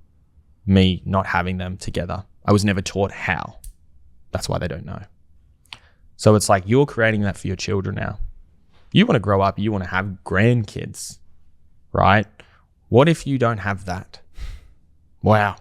me not having them together. I was never taught how. That's why they don't know. So it's like you're creating that for your children now. You want to grow up, you want to have grandkids, right? What if you don't have that? Wow,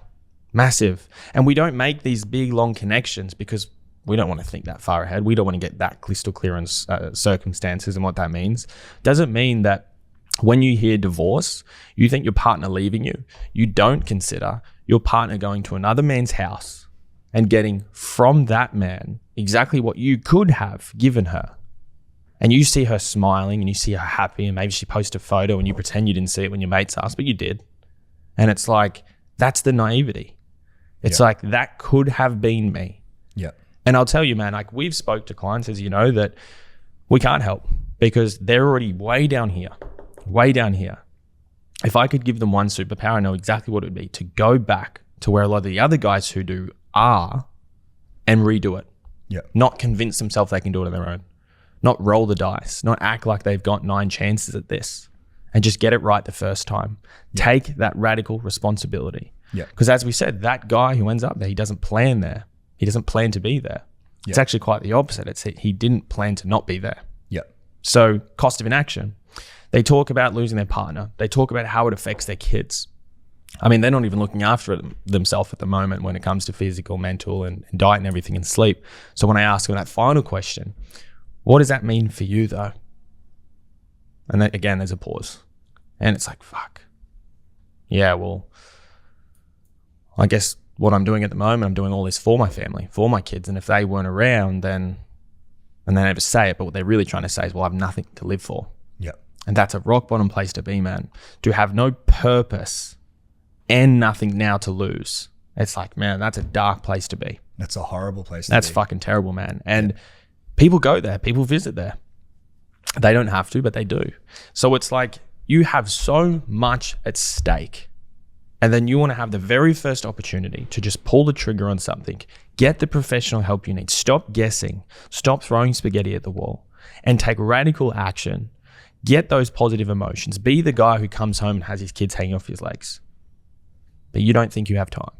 massive. And we don't make these big, long connections because we don't want to think that far ahead. We don't want to get that crystal clear on circumstances and what that means. Doesn't mean that when you hear divorce, you think your partner leaving you. You don't consider your partner going to another man's house and getting from that man exactly what you could have given her. And you see her smiling and you see her happy and maybe she posts a photo and you pretend you didn't see it when your mates asked, but you did. And it's like, that's the naivety. It's like, that could have been me. Yeah. And I'll tell you, man, like we've spoke to clients, as you know, that we can't help because they're already way down here. If I could give them one superpower, I know exactly what it would be, to go back to where a lot of the other guys who do are and redo it. Yeah. Not convince themselves they can do it on their own. Not roll the dice. Not act like they've got 9 chances at this and just get it right the first time. Yeah. Take that radical responsibility. Yeah. Because as we said, that guy who ends up there, he doesn't plan there. He doesn't plan to be there. Yeah. It's actually quite the opposite. It's he didn't plan to not be there. Yeah. So cost of inaction. They talk about losing their partner. They talk about how it affects their kids. I mean, they're not even looking after themselves at the moment when it comes to physical, mental, and diet and everything and sleep. So when I ask them that final question, what does that mean for you though? And then again, there's a pause. And it's like, fuck. Yeah, well, I guess what I'm doing at the moment, I'm doing all this for my family, for my kids. And if they weren't around, then, and they never say it, but what they're really trying to say is, well, I have nothing to live for. Yeah. And that's a rock bottom place to be, man. To have no purpose and nothing now to lose. It's like, man, that's a dark place to be. That's a horrible place to be. That's fucking terrible, man. And people go there, people visit there. They don't have to, but they do. So it's like you have so much at stake. And then you want to have the very first opportunity to just pull the trigger on something, get the professional help you need, stop guessing, stop throwing spaghetti at the wall, and take radical action. Get those positive emotions. Be the guy who comes home and has his kids hanging off his legs. But you don't think you have time.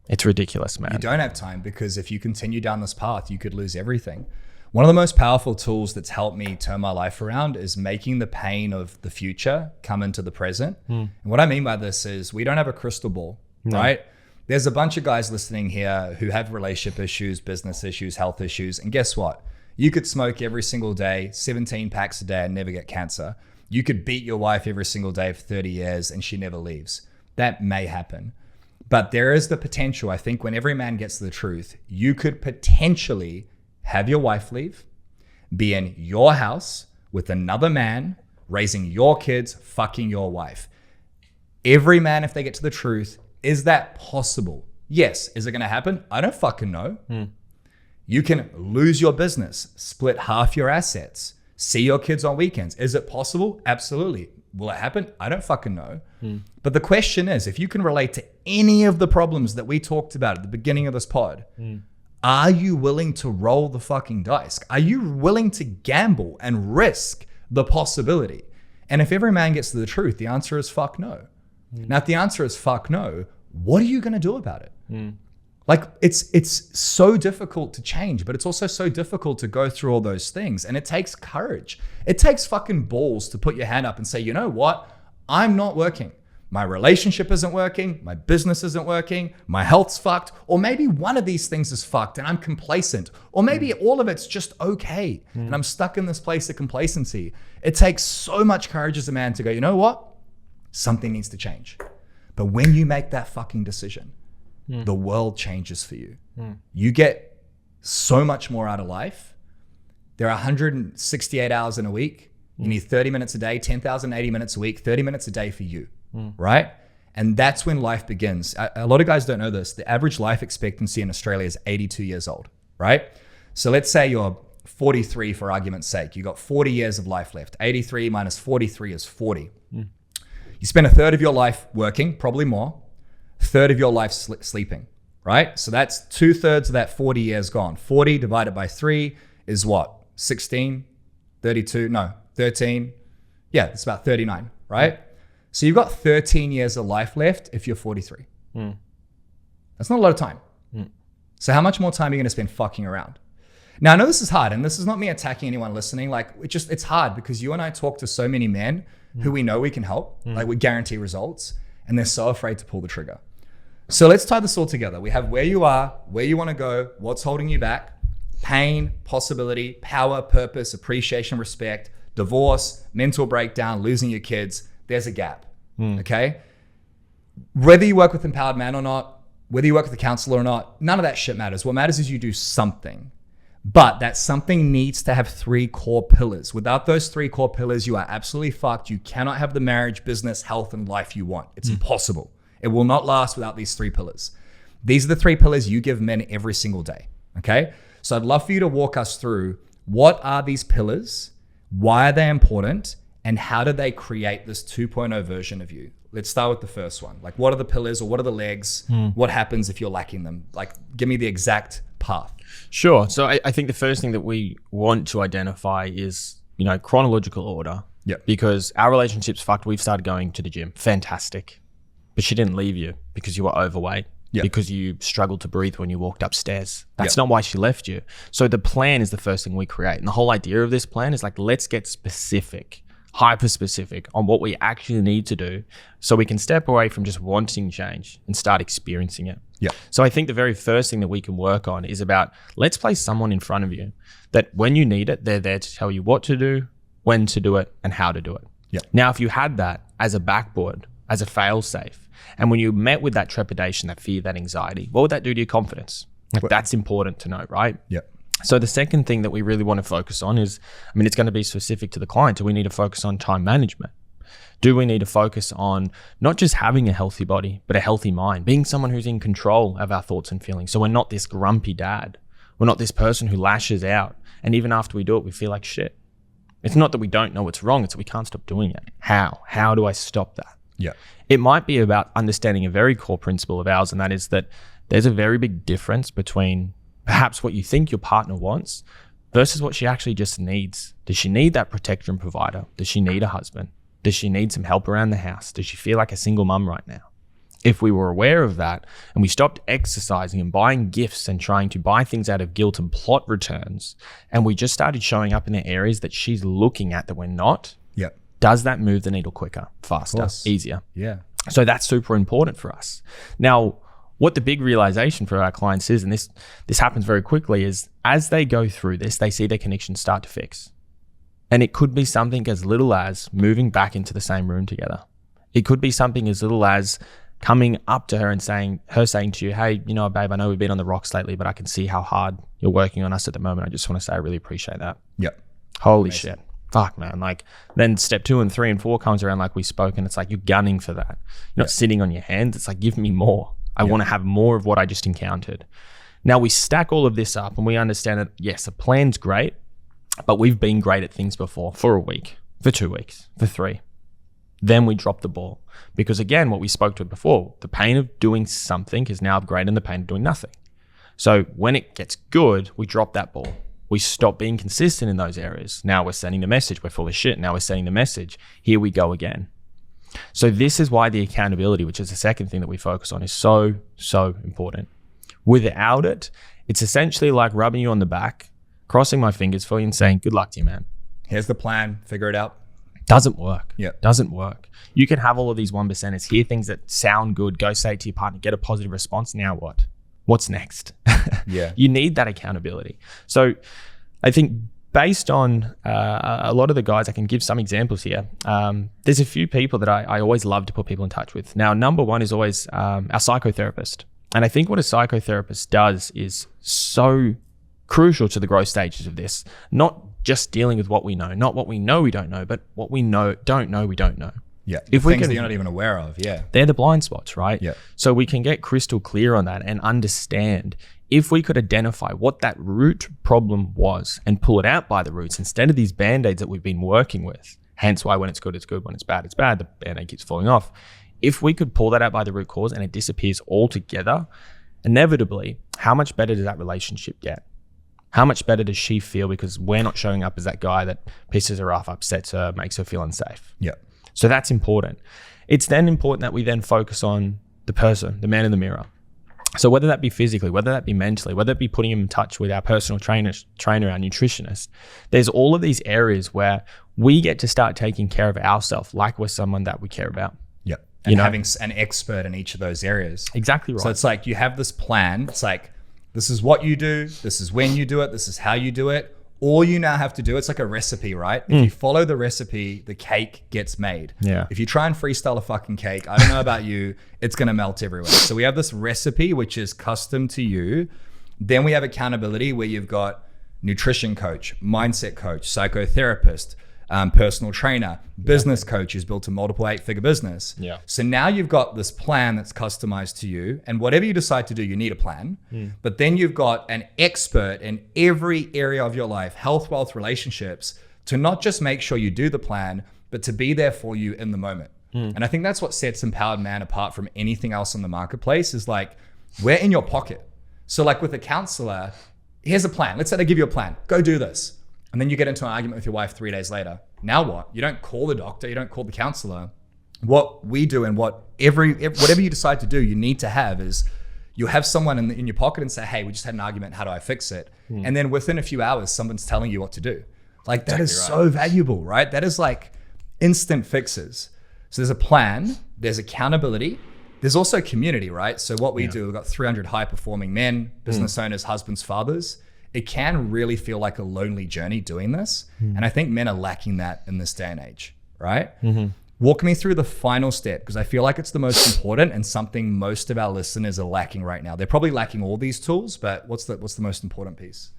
It's ridiculous, man. You don't have time because if you continue down this path, you could lose everything. One of the most powerful tools that's helped me turn my life around is making the pain of the future come into the present. And what I mean by this is we don't have a crystal ball, right? There's a bunch of guys listening here who have relationship issues, business issues, health issues. And guess what? You could smoke every single day, 17 packs a day and never get cancer. You could beat your wife every single day for 30 years and she never leaves. That may happen. But there is the potential, I think, when every man gets the truth, you could potentially have your wife leave, be in your house with another man, raising your kids, fucking your wife. Every man, if they get to the truth, is that possible? Yes. Is it going to happen? I don't fucking know. You can lose your business, split half your assets, see your kids on weekends. Is it possible? Absolutely. Will it happen? I don't fucking know. But the question is, if you can relate to any of the problems that we talked about at the beginning of this pod, are you willing to roll the fucking dice? Are you willing to gamble and risk the possibility? And if every man gets to the truth, the answer is fuck no. Now, if the answer is fuck no, what are you going to do about it? Like, it's so difficult to change, but it's also so difficult to go through all those things. And it takes courage. It takes fucking balls to put your hand up and say, you know what? I'm not working. My relationship isn't working. My business isn't working. My health's fucked. Or maybe one of these things is fucked and I'm complacent. Or maybe all of it's just okay. And I'm stuck in this place of complacency. It takes so much courage as a man to go, you know what? Something needs to change. But when you make that fucking decision, the world changes for you. You get so much more out of life. There are 168 hours in a week. You need 30 minutes a day, 10,080 minutes a week, 30 minutes a day for you, right? And that's when life begins. A lot of guys don't know this. The average life expectancy in Australia is 82 years old, right? So let's say you're 43 for argument's sake. You got 40 years of life left. 83 minus 43 is 40. You spend a third of your life working, probably more, a third of your life sleeping, right? So that's 2/3 of that 40 years gone. 40 divided by 3 is what? 16, 32, no, 13. Yeah, it's about 39, right? So you've got 13 years of life left if you're 43. That's not a lot of time. So how much more time are you going to spend fucking around? Now, I know this is hard, and this is not me attacking anyone listening. Like, it's hard because you and I talk to so many men who we know we can help, like we guarantee results, and they're so afraid to pull the trigger. So let's tie this all together. We have where you are, where you want to go, what's holding you back, pain, possibility, power, purpose, appreciation, respect, divorce, mental breakdown, losing your kids. There's a gap, okay? Whether you work with Empowered Man or not, whether you work with a counselor or not, none of that shit matters. What matters is you do something. But that something needs to have 3 core pillars. Without those 3 core pillars, you are absolutely fucked. You cannot have the marriage, business, health, and life you want. It's impossible. It will not last without these 3 pillars. These are the 3 pillars you give men every single day, okay? So I'd love for you to walk us through what are these pillars, why are they important, and how do they create this 2.0 version of you? Let's start with the first one. Like, what are the pillars or what are the legs? What happens if you're lacking them? Like, give me the exact path. Sure. So I think the first thing that we want to identify is, chronological order. Yeah. Because our relationship's fucked. We've started going to the gym. Fantastic. But she didn't leave you because you were overweight. Yeah. Because you struggled to breathe when you walked upstairs. That's not why she left you. So the plan is the first thing we create. And the whole idea of this plan is like, let's get specific, hyper specific on what we actually need to do so we can step away from just wanting change and start experiencing it. Yeah. So I think the very first thing that we can work on is about, let's place someone in front of you that when you need it, they're there to tell you what to do, when to do it, and how to do it. Yeah. Now, if you had that as a backboard, as a fail safe, and when you met with that trepidation, that fear, that anxiety, what would that do to your confidence? Like, that's important to know, right? Yeah. So the second thing that we really want to focus on is, it's going to be specific to the client. Do we need to focus on time management? Do we need to focus on not just having a healthy body, but a healthy mind, being someone who's in control of our thoughts and feelings? So we're not this grumpy dad. We're not this person who lashes out. And even after we do it, we feel like shit. It's not that we don't know what's wrong. It's that we can't stop doing it. How? How do I stop that? Yeah. It might be about understanding a very core principle of ours, and that is that there's a very big difference between perhaps what you think your partner wants versus what she actually just needs. Does she need that protector and provider? Does she need a husband? Does she need some help around the house? Does she feel like a single mum right now? If we were aware of that and we stopped exercising and buying gifts and trying to buy things out of guilt and plot returns, and we just started showing up in the areas that she's looking at that we're not, does that move the needle quicker, faster, easier? Yeah. So that's super important for us. Now, what the big realization for our clients is, and this happens very quickly, is as they go through this, they see their connection start to fix. And it could be something as little as moving back into the same room together. It could be something as little as coming up to her and saying to you, hey, you know, babe, I know we've been on the rocks lately, but I can see how hard you're working on us at the moment. I just want to say I really appreciate that. Yep. Holy shit. Fuck, man. Like, then step 2 and 3 and 4 comes around like we spoke, and it's like you're gunning for that. You're not sitting on your hands. It's like, give me more. I want to have more of what I just encountered. Now we stack all of this up and we understand that, yes, a plan's great, but we've been great at things before for a week, for 2 weeks, for 3. Then we drop the ball. Because again, what we spoke to before, the pain of doing something is now greater than the pain of doing nothing. So when it gets good, we drop that ball. We stop being consistent in those areas. Now we're sending the message, we're full of shit. Now we're sending the message, here we go again. So this is why the accountability, which is the second thing that we focus on, is so, so important. Without it, it's essentially like rubbing you on the back, crossing my fingers for you and saying, good luck to you, man. Here's the plan, figure it out. Doesn't work. Yeah. Doesn't work. You can have all of these 1%ers, hear things that sound good, go say it to your partner, get a positive response. Now what? What's next? Yeah. You need that accountability. So I think based on a lot of the guys, I can give some examples here. There's a few people that I always love to put people in touch with. Now, number one is always our psychotherapist. And I think what a psychotherapist does is so crucial to the growth stages of this. Not just dealing with what we know, not what we know we don't know, but what we don't know we don't know. Yeah. If we things can, that you're not even aware of. Yeah. they're the blind spots, right? Yeah. So we can get crystal clear on that and understand, if we could identify what that root problem was and pull it out by the roots instead of these band-aids that we've been working with. Hence why when it's good, it's good. When it's bad, it's bad. The band-aid keeps falling off. If we could pull that out by the root cause and it disappears altogether, inevitably, how much better does that relationship get? How much better does she feel because we're not showing up as that guy that pisses her off, upsets her, makes her feel unsafe? Yeah. So that's important. It's then important that we then focus on the person, the man in the mirror. So whether that be physically, whether that be mentally, whether it be putting him in touch with our personal trainer, our nutritionist, there's all of these areas where we get to start taking care of ourselves like we're someone that we care about. Yeah. And having an expert in each of those areas. Exactly right. So it's like you have this plan. It's like, this is what you do. This is when you do it. This is how you do it. All you now have to do, it's like a recipe, right? If you follow the recipe, the cake gets made. Yeah. If you try and freestyle a fucking cake, I don't know about you, it's going to melt everywhere. So we have this recipe, which is custom to you. Then we have accountability, where you've got nutrition coach, mindset coach, psychotherapist, personal trainer, business coach who's built a multiple 8-figure business. Yeah. So now you've got this plan that's customized to you, and whatever you decide to do, you need a plan. But then you've got an expert in every area of your life, health, wealth, relationships, to not just make sure you do the plan, but to be there for you in the moment. And I think that's what sets Empowered Man apart from anything else in the marketplace, is like, we're in your pocket. So like with a counselor, here's a plan. Let's say they give you a plan, go do this. And then you get into an argument with your wife 3 days later. Now what? You don't call the doctor, you don't call the counselor. What we do, and whatever you decide to do, you need to have is, you have someone in your pocket and say, hey, we just had an argument, how do I fix it? And then within a few hours, someone's telling you what to do. Like that is so valuable, right? That is like instant fixes. So there's a plan, there's accountability, there's also community, right? So what we do, we've got 300 high performing men, business owners, husbands, fathers. It can really feel like a lonely journey doing this. And I think men are lacking that in this day and age, right? Walk me through the final step, because I feel like it's the most important and something most of our listeners are lacking right now. They're probably lacking all these tools, but what's the most important piece?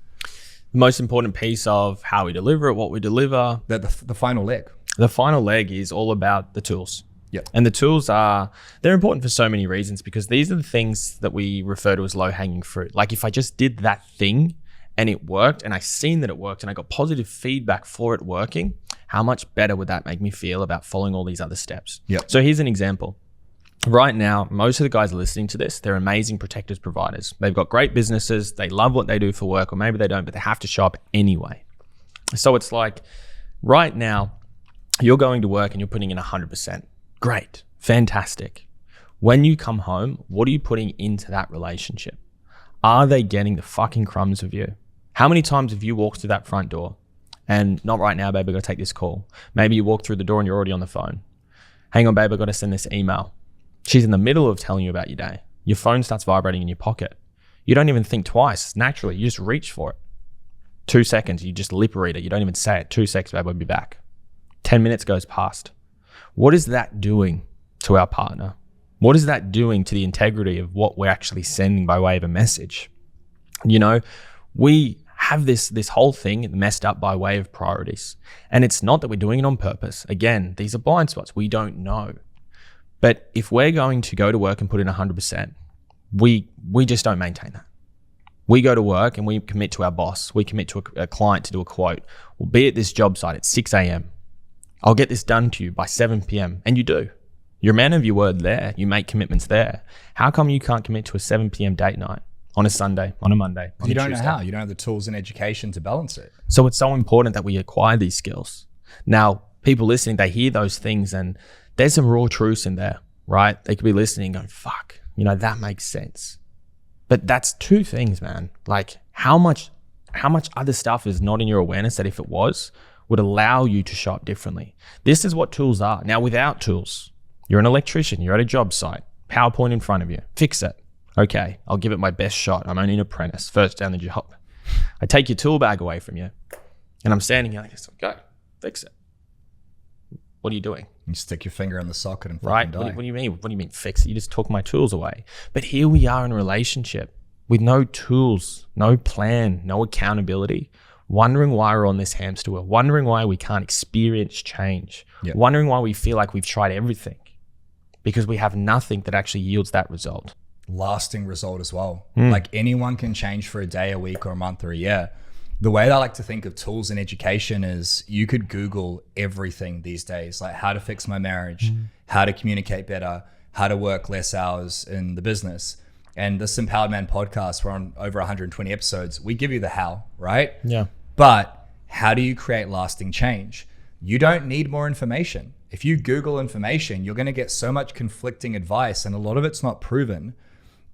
The most important piece of how we deliver it, what we deliver. The final leg. The final leg is all about the tools. Yeah. And the tools they're important for so many reasons, because these are the things that we refer to as low hanging fruit. Like if I just did that thing and it worked, and I seen that it worked, and I got positive feedback for it working, how much better would that make me feel about following all these other steps? Yeah. So here's an example. Right now, most of the guys listening to this, they're amazing protectors providers. They've got great businesses. They love what they do for work, or maybe they don't, but they have to show up anyway. So it's like, right now, you're going to work and you're putting in 100%. Great. Fantastic. When you come home, what are you putting into that relationship? Are they getting the fucking crumbs of you? How many times have you walked through that front door and, not right now, babe, I gotta take this call. Maybe you walk through the door and you're already on the phone. Hang on, babe, I gotta send this email. She's in the middle of telling you about your day. Your phone starts vibrating in your pocket. You don't even think twice. Naturally, you just reach for it. 2 seconds, you just lip read it. You don't even say it. 2 seconds, babe, I'll be back. 10 minutes goes past. What is that doing to our partner? What is that doing to the integrity of what we're actually sending by way of a message? You know, we have this whole thing messed up by way of priorities. And it's not that we're doing it on purpose. Again, these are blind spots. We don't know. But if we're going to go to work and put in 100%, we just don't maintain that. We go to work and we commit to our boss. We commit to a client to do a quote. We'll be at this job site at 6 a.m. I'll get this done to you by 7 p.m. And you do. You're a man of your word there. You make commitments there. How come you can't commit to a 7 p.m. date night on a Sunday, on a Monday, on You a don't Tuesday? know how. You don't have the tools and education to balance it. So it's so important that we acquire these skills. Now, people listening, they hear those things and there's some raw truths in there, right? They could be listening going, fuck, you know, that makes sense. But that's two things, man. Like how much other stuff is not in your awareness that if it was, would allow you to show up differently. This is what tools are. Now, without tools, you're an electrician, you're at a job site, PowerPoint in front of you, fix it. Okay, I'll give it my best shot. I'm only an apprentice, first down the job. I take your tool bag away from you and I'm standing here like, go, fix it. What are you doing? You stick your finger in the socket and Right? fucking die. What do you mean? What do you mean fix it? You just took my tools away. But here we are in a relationship with no tools, no plan, no accountability, wondering why we're on this hamster wheel, wondering why we can't experience change, wondering why we feel like we've tried everything because we have nothing that actually yields that result. Lasting result as well. Like anyone can change for a day, a week, or a month, or a year. The way that I like to think of tools in education is you could Google everything these days, like how to fix my marriage, how to communicate better, how to work less hours in the business. And this Empowered Man podcast, we're on over 120 episodes. We give you the how, right? Yeah. But how do you create lasting change? You don't need more information. If you Google information, you're going to get so much conflicting advice and a lot of it's not proven.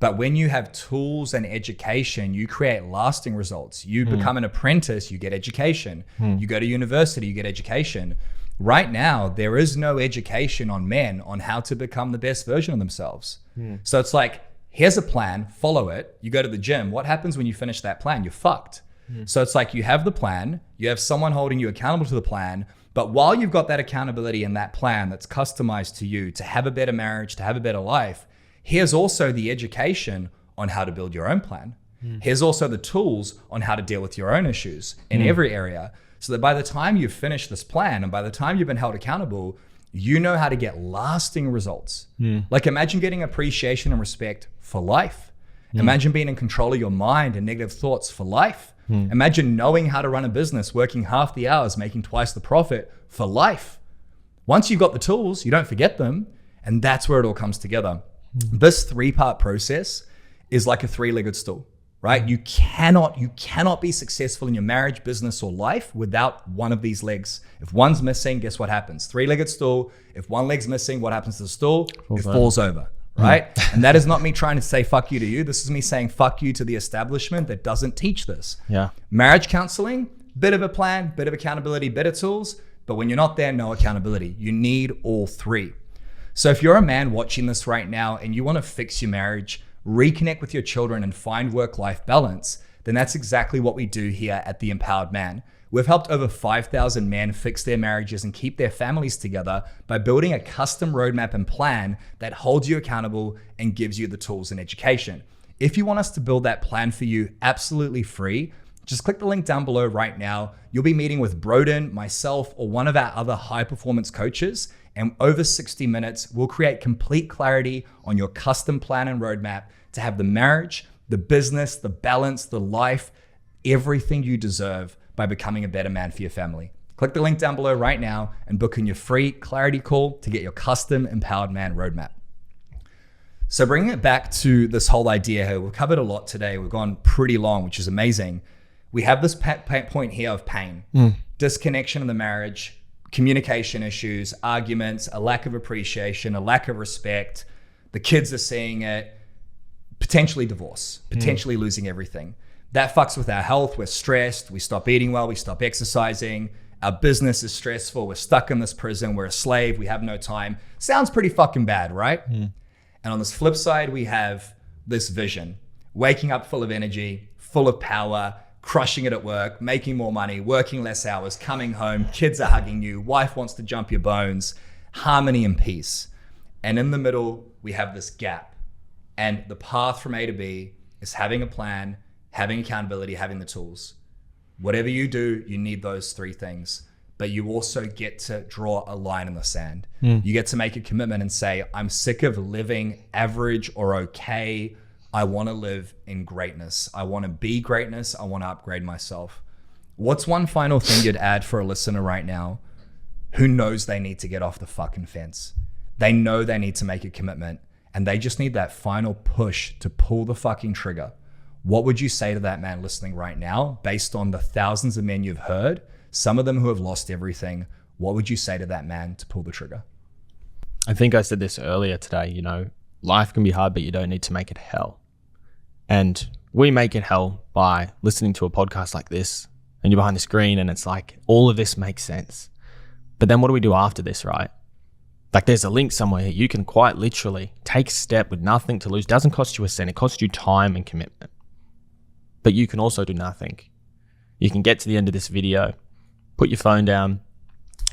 But when you have tools and education, you create lasting results. You become an apprentice, you get education. You go to university, you get education. Right now, there is no education on men on how to become the best version of themselves. So it's like, here's a plan, follow it. You go to the gym. What happens when you finish that plan? You're fucked. So it's like you have the plan, you have someone holding you accountable to the plan, but while you've got that accountability and that plan that's customized to you to have a better marriage, to have a better life, here's also the education on how to build your own plan. Here's also the tools on how to deal with your own issues in every area. So that by the time you've finished this plan and by the time you've been held accountable, you know how to get lasting results. Like imagine getting appreciation and respect for life. Imagine being in control of your mind and negative thoughts for life. Imagine knowing how to run a business, working half the hours, making twice the profit for life. Once you've got the tools, you don't forget them. And that's where it all comes together. This 3-part process is like a 3-legged stool, right? You cannot be successful in your marriage, business, or life without one of these legs. If one's missing, guess what happens? 3-legged stool. If one leg's missing, what happens to the stool? It falls over, right? And that is not me trying to say fuck you to you. This is me saying fuck you to the establishment that doesn't teach this. Yeah. Marriage counseling, bit of a plan, bit of accountability, bit of tools. But when you're not there, no accountability. You need all 3. So if you're a man watching this right now and you want to fix your marriage, reconnect with your children and find work-life balance, then that's exactly what we do here at The Empowered Man. We've helped over 5,000 men fix their marriages and keep their families together by building a custom roadmap and plan that holds you accountable and gives you the tools and education. If you want us to build that plan for you absolutely free, just click the link down below right now. You'll be meeting with Broden, myself, or one of our other high-performance coaches. And over 60 minutes, we'll create complete clarity on your custom plan and roadmap to have the marriage, the business, the balance, the life, everything you deserve by becoming a better man for your family. Click the link down below right now and book in your free clarity call to get your custom Empowered Man roadmap. So bringing it back to this whole idea here, we've covered a lot today. We've gone pretty long, which is amazing. We have this point here of pain, disconnection in the marriage, communication issues, arguments, a lack of appreciation, a lack of respect. The kids are seeing it, potentially divorce, potentially losing everything. That fucks with our health. We're stressed. We stop eating well. We stop exercising. Our business is stressful. We're stuck in this prison. We're a slave. We have no time. Sounds pretty fucking bad, right? And on this flip side, we have this vision, waking up full of energy, full of power, crushing it at work, making more money, working less hours, coming home, kids are hugging you, wife wants to jump your bones, harmony and peace. And in the middle, we have this gap. And the path from A to B is having a plan, having accountability, having the tools. Whatever you do, you need those three things. But you also get to draw a line in the sand. You get to make a commitment and say, I'm sick of living average or okay. I want to live in greatness. I want to be greatness. I want to upgrade myself. What's one final thing you'd add for a listener right now who knows they need to get off the fucking fence? They know they need to make a commitment and they just need that final push to pull the fucking trigger. What would you say to that man listening right now, based on the thousands of men you've heard, some of them who have lost everything? What would you say to that man to pull the trigger? I think I said this earlier today, life can be hard, but you don't need to make it hell. And we make it hell by listening to a podcast like this, and you're behind the screen and it's like, all of this makes sense. But then what do we do after this, right? Like there's a link somewhere. You can quite literally take a step with nothing to lose. Doesn't cost you a cent. It costs you time and commitment. But you can also do nothing. You can get to the end of this video, put your phone down,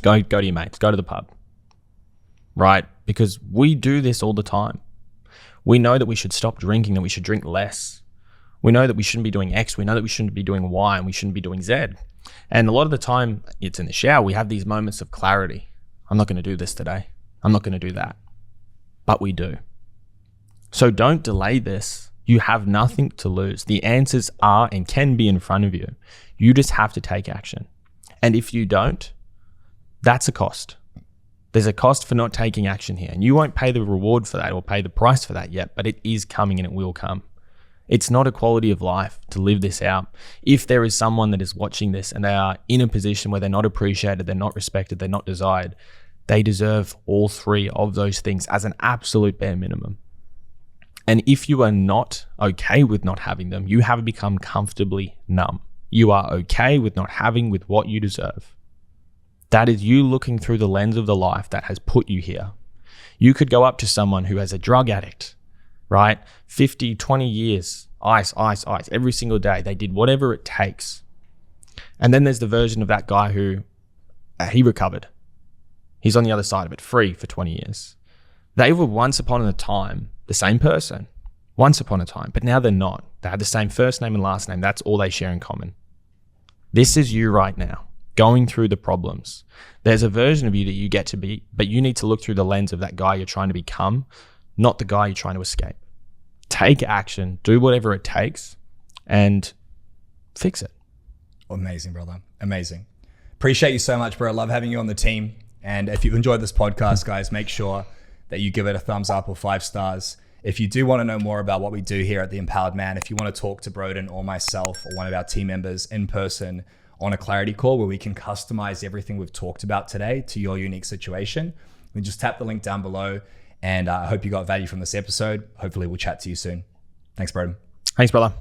go to your mates, go to the pub, right? Because we do this all the time. We know that we should stop drinking, that we should drink less. We know that we shouldn't be doing X. We know that we shouldn't be doing Y, and we shouldn't be doing Z. And a lot of the time, it's in the shower. We have these moments of clarity. I'm not going to do this today. I'm not going to do that. But we do. So don't delay this. You have nothing to lose. The answers are and can be in front of you. You just have to take action. And if you don't, that's a cost. There's a cost for not taking action here. And you won't pay the reward for that or pay the price for that yet, but it is coming and it will come. It's not a quality of life to live this out. If there is someone that is watching this and they are in a position where they're not appreciated, they're not respected, they're not desired, they deserve all three of those things as an absolute bare minimum. And if you are not okay with not having them, you have become comfortably numb. You are okay with not having with what you deserve. That is you looking through the lens of the life that has put you here. You could go up to someone who has a drug addict, right? 50, 20 years, ice, every single day. They did whatever it takes. And then there's the version of that guy who, he recovered. He's on the other side of it, free for 20 years. They were once upon a time the same person, once upon a time, but now they're not. They have the same first name and last name. That's all they share in common. This is you right now, going through the problems. There's a version of you that you get to be, but you need to look through the lens of that guy you're trying to become, not the guy you're trying to escape. Take action, do whatever it takes, and fix it. Amazing, brother. Amazing. Appreciate you so much, bro. I love having you on the team. And if you enjoyed this podcast, guys, make sure that you give it a thumbs up or 5 stars. If you do want to know more about what we do here at The Empowered Man, if you want to talk to Broden or myself or one of our team members in person on a clarity call where we can customize everything we've talked about today to your unique situation, then just tap the link down below. And I hope you got value from this episode. Hopefully we'll chat to you soon. Thanks, Broden. Thanks, brother.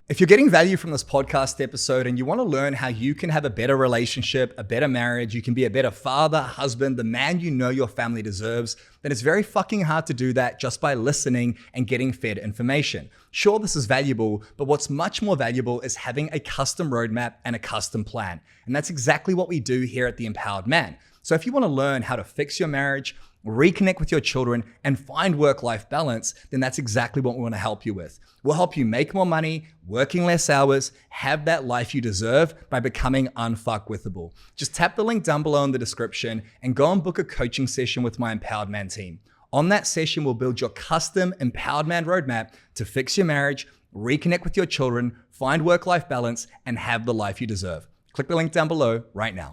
If you're getting value from this podcast episode and you want to learn how you can have a better relationship, a better marriage, you can be a better father, husband, the man you know your family deserves, then it's very fucking hard to do that just by listening and getting fed information. Sure, this is valuable, but what's much more valuable is having a custom roadmap and a custom plan. And that's exactly what we do here at The Empowered Man. So if you want to learn how to fix your marriage, reconnect with your children, and find work-life balance, then that's exactly what we want to help you with. We'll help you make more money, working less hours, have that life you deserve by becoming unfuckwithable. Just tap the link down below in the description and go and book a coaching session with my Empowered Man team. On that session, we'll build your custom Empowered Man roadmap to fix your marriage, reconnect with your children, find work-life balance, and have the life you deserve. Click the link down below right now.